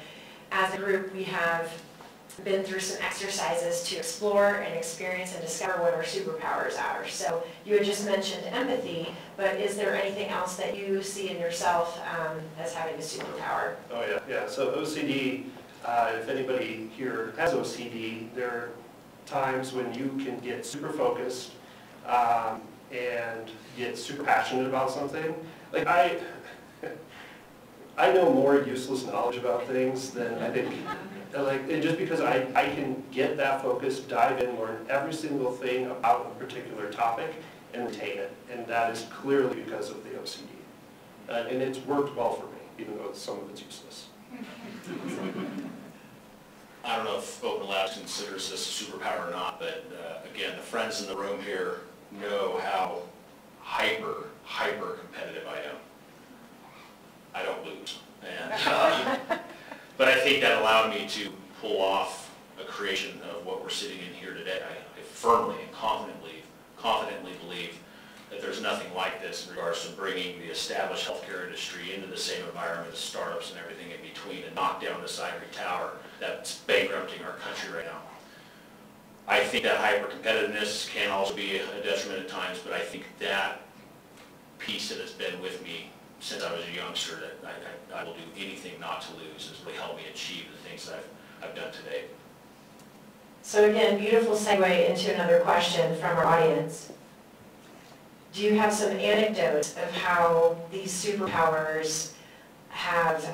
as a group, we have been through some exercises to explore and experience and discover what our superpowers are. So, you had just mentioned empathy, but is there anything else that you see in yourself as having a superpower? Oh yeah. So OCD, if anybody here has OCD, there are times when you can get super focused and get super passionate about something. Like I know more useless knowledge about things than I think. And just because I can get that focus, dive in, learn every single thing about a particular topic, and retain it. And that is clearly because of the OCD. And it's worked well for me, even though some of it's useless. I don't know if Open Labs considers this a superpower or not, but again, the friends in the room here know how hyper competitive I am. I don't lose. And, but I think that allowed me to pull off a creation of what we're sitting in here today. I firmly and confidently believe that there's nothing like this in regards to bringing the established healthcare industry into the same environment as startups and everything in between and knock down this ivory tower that's bankrupting our country right now. I think that hyper-competitiveness can also be a detriment at times, but I think that piece that has been with me since I was a youngster, that I will do anything not to lose, has really helped me achieve the things that I've done today. So again, beautiful segue into another question from our audience. Do you have some anecdotes of how these superpowers have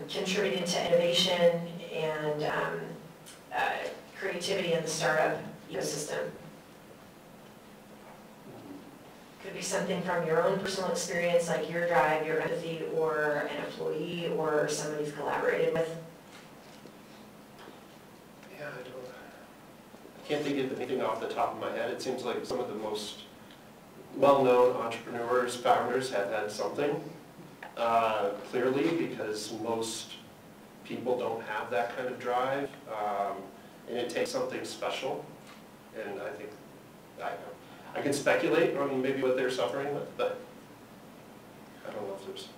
contributed to innovation and creativity in the startup ecosystem? Could be something from your own personal experience, like your drive, your empathy, or an employee, or somebody you've collaborated with. Yeah, I can't think of anything off the top of my head. It seems like some of the most well-known entrepreneurs, founders have had something, clearly, because most people don't have that kind of drive, and it takes something special. And I think, I can speculate on maybe what they're suffering with, but I don't know if there's...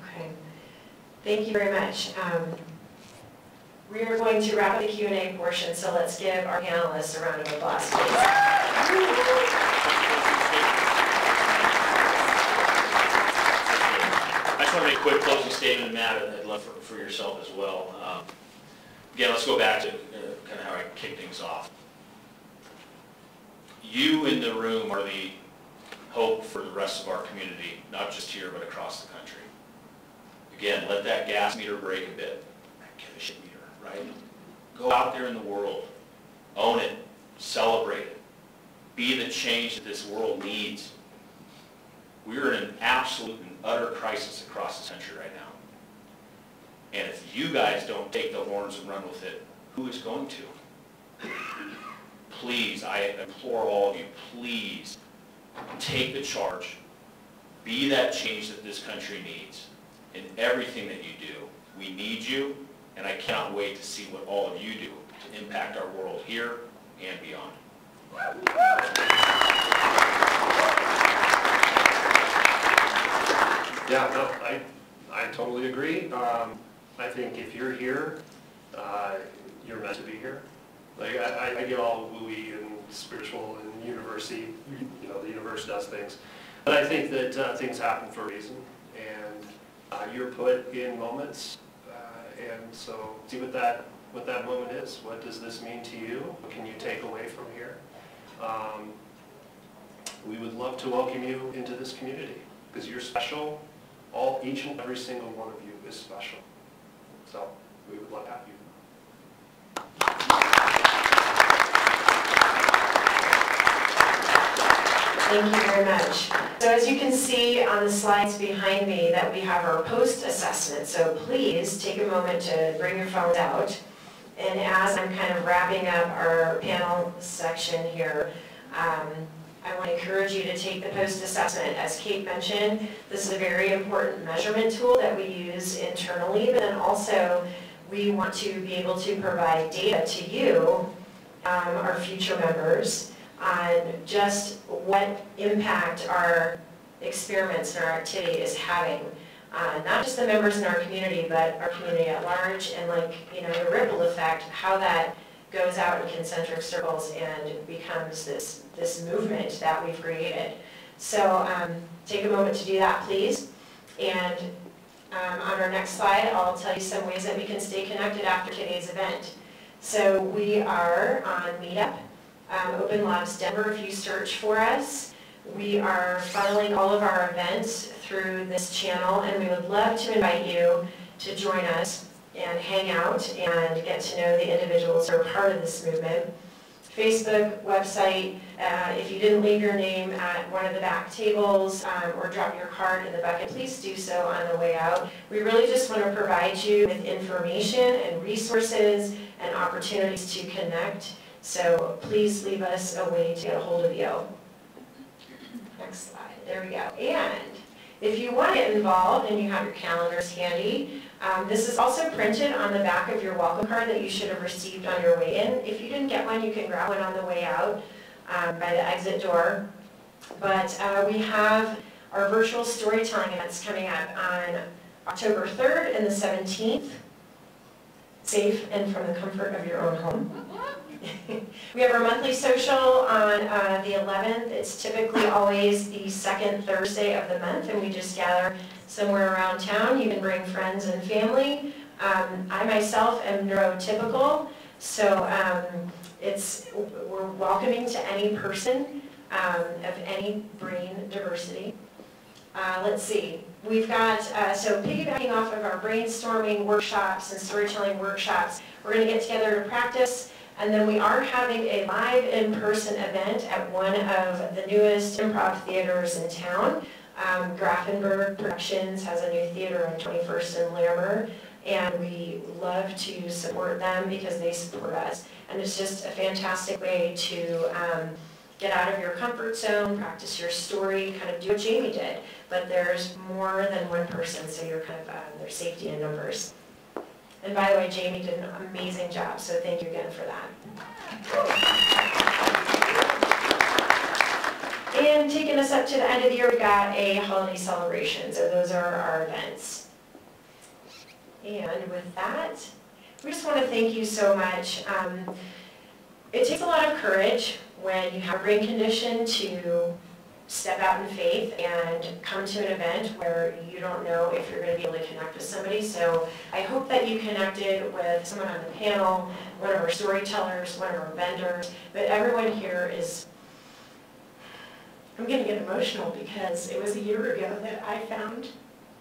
Okay. Thank you very much. We are going to wrap up the Q&A portion, so let's give our panelists a round of applause, please. I just want to make a quick closing statement, Matt, I'd love for yourself as well. Again, let's go back to kind of how I kick things off. You in the room are the hope for the rest of our community, not just here, but across the country. Again, let that gas meter break a bit. Give a shit meter, right? Go out there in the world. Own it. Celebrate it. Be the change that this world needs. We're in an absolute and utter crisis across this country right now. And if you guys don't take the horns and run with it, who is going to? Please, I implore all of you, please take the charge. Be that change that this country needs in everything that you do. We need you, and I cannot wait to see what all of you do to impact our world here and beyond. Yeah, no, I totally agree. I think if you're here, you're meant to be here. Like, I get all wooey and spiritual and university, you know, the universe does things. But I think that things happen for a reason, and you're put in moments, and so see what that moment is. What does this mean to you? What can you take away from here? We would love to welcome you into this community, because you're special. Each and every single one of you is special. So we would love to have you. Thank you very much. So as you can see on the slides behind me that we have our post-assessment, so please take a moment to bring your phones out. And as I'm kind of wrapping up our panel section here, I want to encourage you to take the post-assessment. As Kate mentioned, this is a very important measurement tool that we use internally, but then also we want to be able to provide data to you, our future members, on just what impact our experiments and our activity is having. Not just the members in our community, but our community at large, and the ripple effect, how that goes out in concentric circles and becomes this movement that we've created. So take a moment to do that, please. And on our next slide, I'll tell you some ways that we can stay connected after today's event. So we are on Meetup, Open Labs Denver, if you search for us. We are funneling all of our events through this channel, and we would love to invite you to join us and hang out and get to know the individuals who are part of this movement. Facebook, website, if you didn't leave your name at one of the back tables or drop your card in the bucket, please do so on the way out. We really just want to provide you with information and resources and opportunities to connect. So please leave us a way to get a hold of you. Next slide. There we go. And if you want to get involved and you have your calendars handy, this is also printed on the back of your welcome card that you should have received on your way in. If you didn't get one, you can grab one on the way out by the exit door. But we have our virtual storytelling events coming up on October 3rd and the 17th, safe and from the comfort of your own home. We have our monthly social on the 11th. It's typically always the second Thursday of the month, and we just gather somewhere around town. You can bring friends and family. I myself am neurotypical, So we're welcoming to any person of any brain diversity. Let's see, we've got, so piggybacking off of our brainstorming workshops and storytelling workshops, we're going to get together to practice, and then we are having a live in-person event at one of the newest improv theaters in town. Grafenberg Productions has a new theater on 21st and Larimer, and we love to support them because they support us. And it's just a fantastic way to get out of your comfort zone, practice your story, kind of do what Jamie did. But there's more than one person, so you're kind of, there's safety in numbers. And by the way, Jamie did an amazing job, so thank you again for that. And taking us up to the end of the year, we got a holiday celebration, so those are our events. And with that, we just want to thank you so much. It takes a lot of courage when you have a brain condition to step out in faith and come to an event where you don't know if you're going to be able to connect with somebody. So I hope that you connected with someone on the panel, one of our storytellers, one of our vendors, but everyone here is, I'm going to get emotional because it was a year ago that I found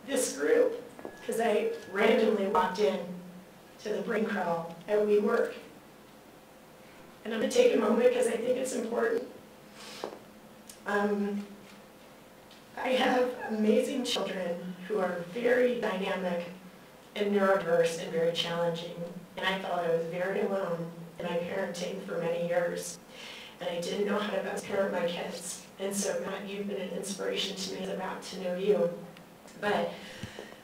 this group because I randomly walked in to the brain crawl at WeWork. And I'm going to take a moment because I think it's important. I have amazing children who are very dynamic and neurodiverse and very challenging. And I felt I was very alone in my parenting for many years. And I didn't know how to best parent my kids. And so, Matt, you've been an inspiration to me as I'm about to know you. But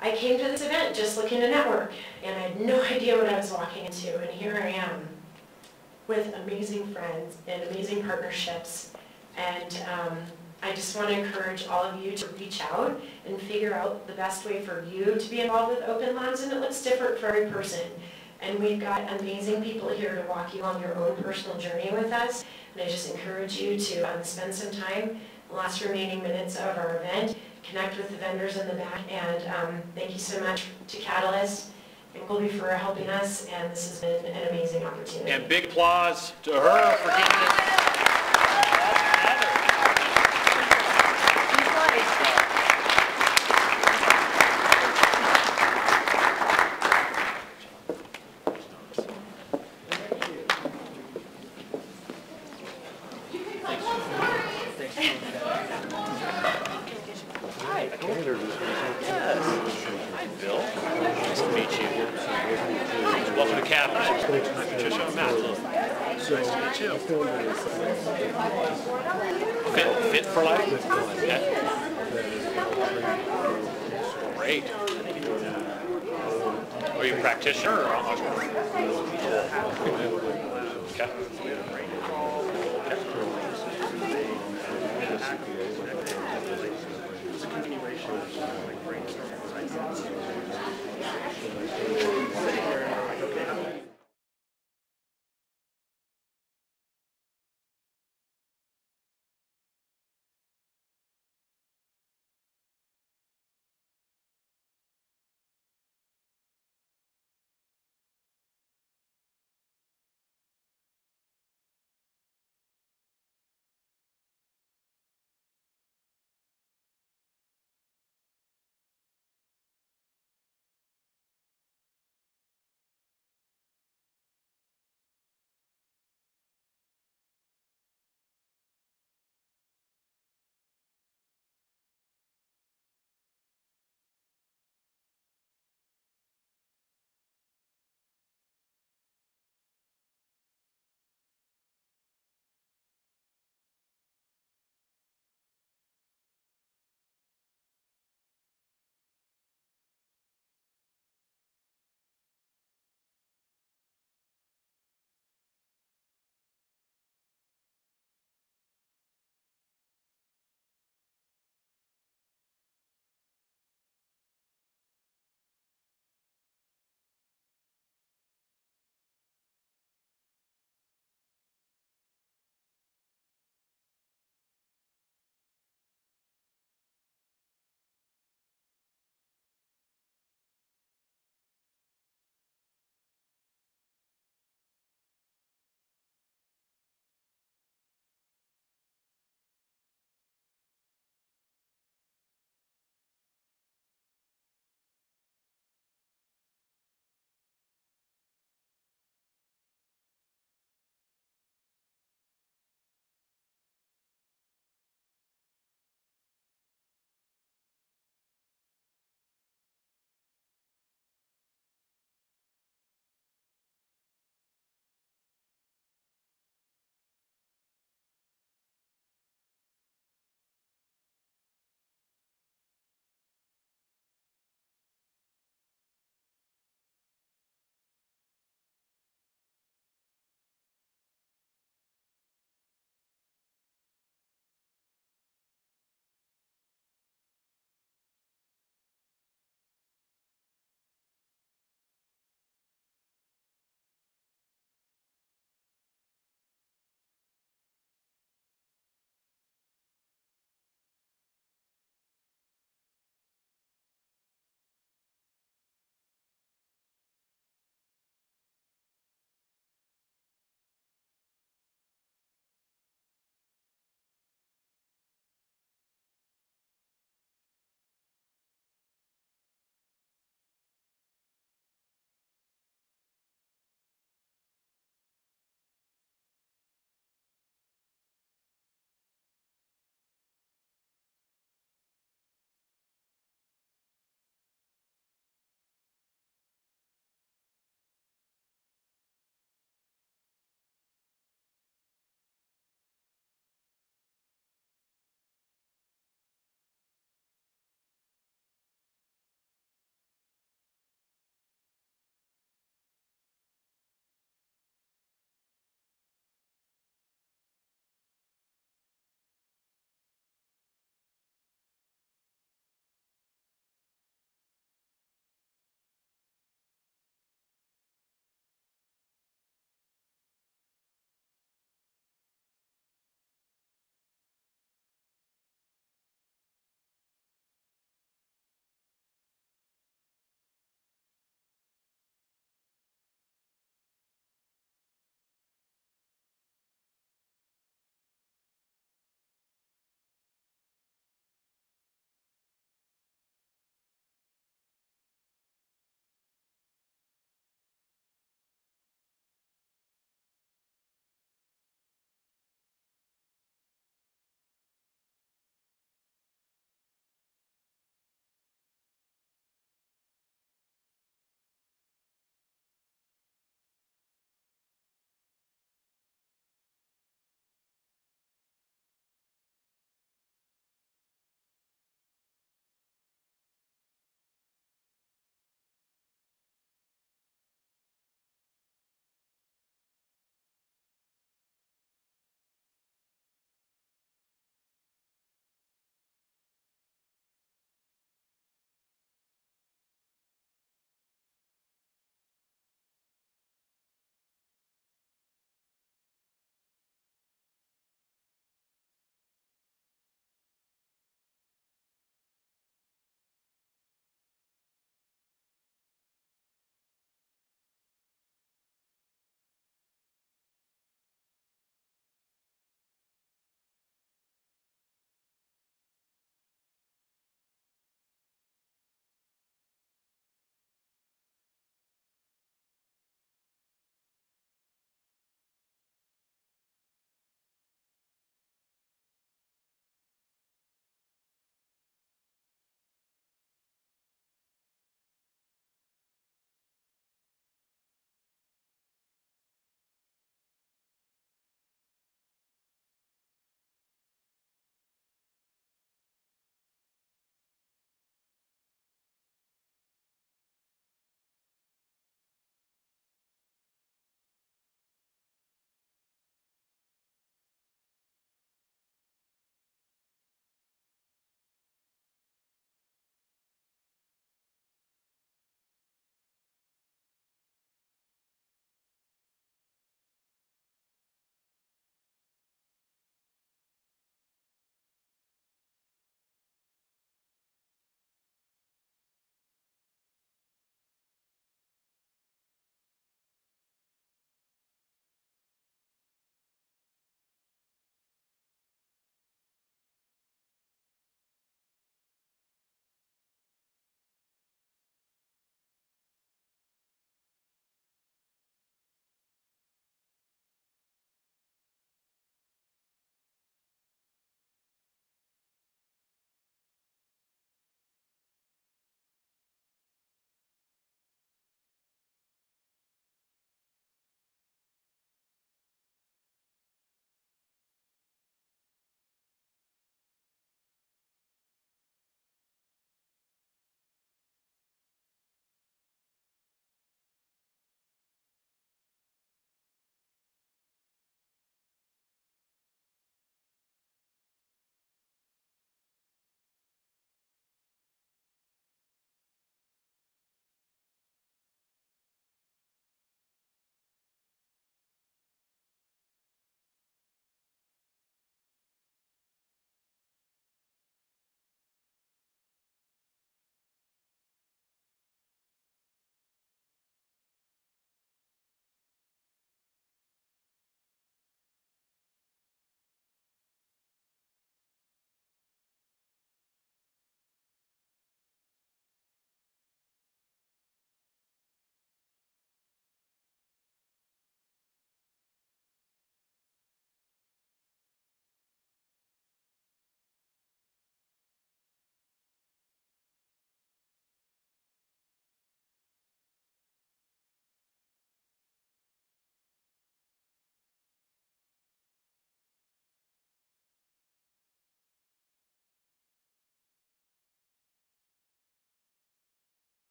I came to this event just looking to network, and I had no idea what I was walking into. And here I am with amazing friends and amazing partnerships. And I just want to encourage all of you to reach out and figure out the best way for you to be involved with Open Labs, and it looks different for every person. And we've got amazing people here to walk you on your own personal journey with us. And I just encourage you to spend some time, the last remaining minutes of our event, connect with the vendors in the back, and thank you so much to Catalyst and Colby for helping us, and this has been an amazing opportunity. And big applause to her for getting this. Fit for life? Yeah. Great. Are you a practitioner or entrepreneur? Okay. It's a continuation of like brainstorming.